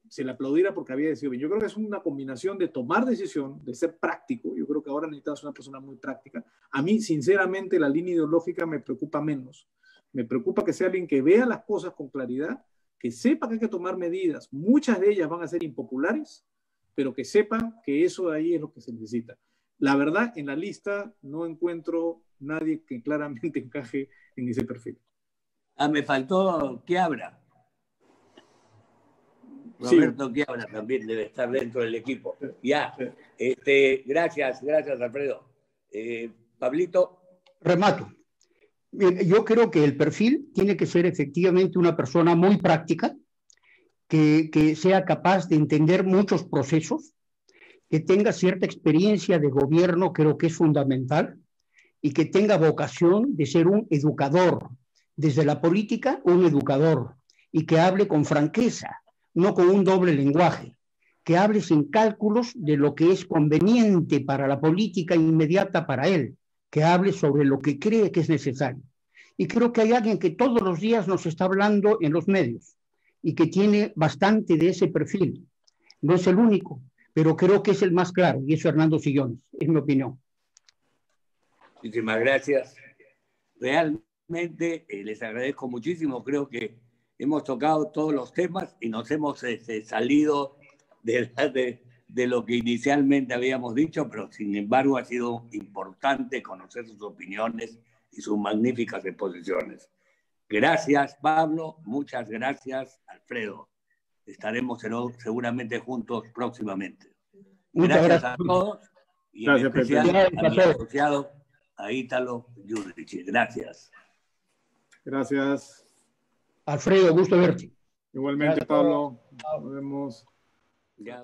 se le aplaudiera porque había decidido bien. Yo creo que es una combinación de tomar decisión, de ser práctico. Yo creo que ahora necesitamos una persona muy práctica. A mí, sinceramente, la línea ideológica me preocupa menos. Me preocupa que sea alguien que vea las cosas con claridad, que sepa que hay que tomar medidas. Muchas de ellas van a ser impopulares, pero que sepa que eso de ahí es lo que se necesita. La verdad, en la lista no encuentro nadie que claramente encaje en ese perfil. Me faltó Quiabra. Roberto Quiabra también debe estar dentro del equipo. Ya. Gracias, Alfredo. Pablito. Remato. Yo creo que el perfil tiene que ser efectivamente una persona muy práctica, que sea capaz de entender muchos procesos, que tenga cierta experiencia de gobierno, creo que es fundamental, y que tenga vocación de ser un educador, desde la política, un educador, y que hable con franqueza, no con un doble lenguaje, que hable sin cálculos de lo que es conveniente para la política inmediata para él, que hable sobre lo que cree que es necesario. Y creo que hay alguien que todos los días nos está hablando en los medios y que tiene bastante de ese perfil. No es el único, pero creo que es el más claro, y es Fernando Sillones, es mi opinión. Muchísimas gracias. Realmente les agradezco muchísimo. Creo que hemos tocado todos los temas y nos hemos salido de lo que inicialmente habíamos dicho, pero sin embargo ha sido importante conocer sus opiniones y sus magníficas exposiciones. Gracias, Pablo. Muchas gracias, Alfredo. Estaremos seguramente juntos próximamente. Gracias a todos y gracias, en especial Pepe. a mi asociado, a Ítalo Yudrich. Gracias. Gracias. Alfredo, gusto verte. Igualmente, Gracias. Pablo. Nos vemos. Ya.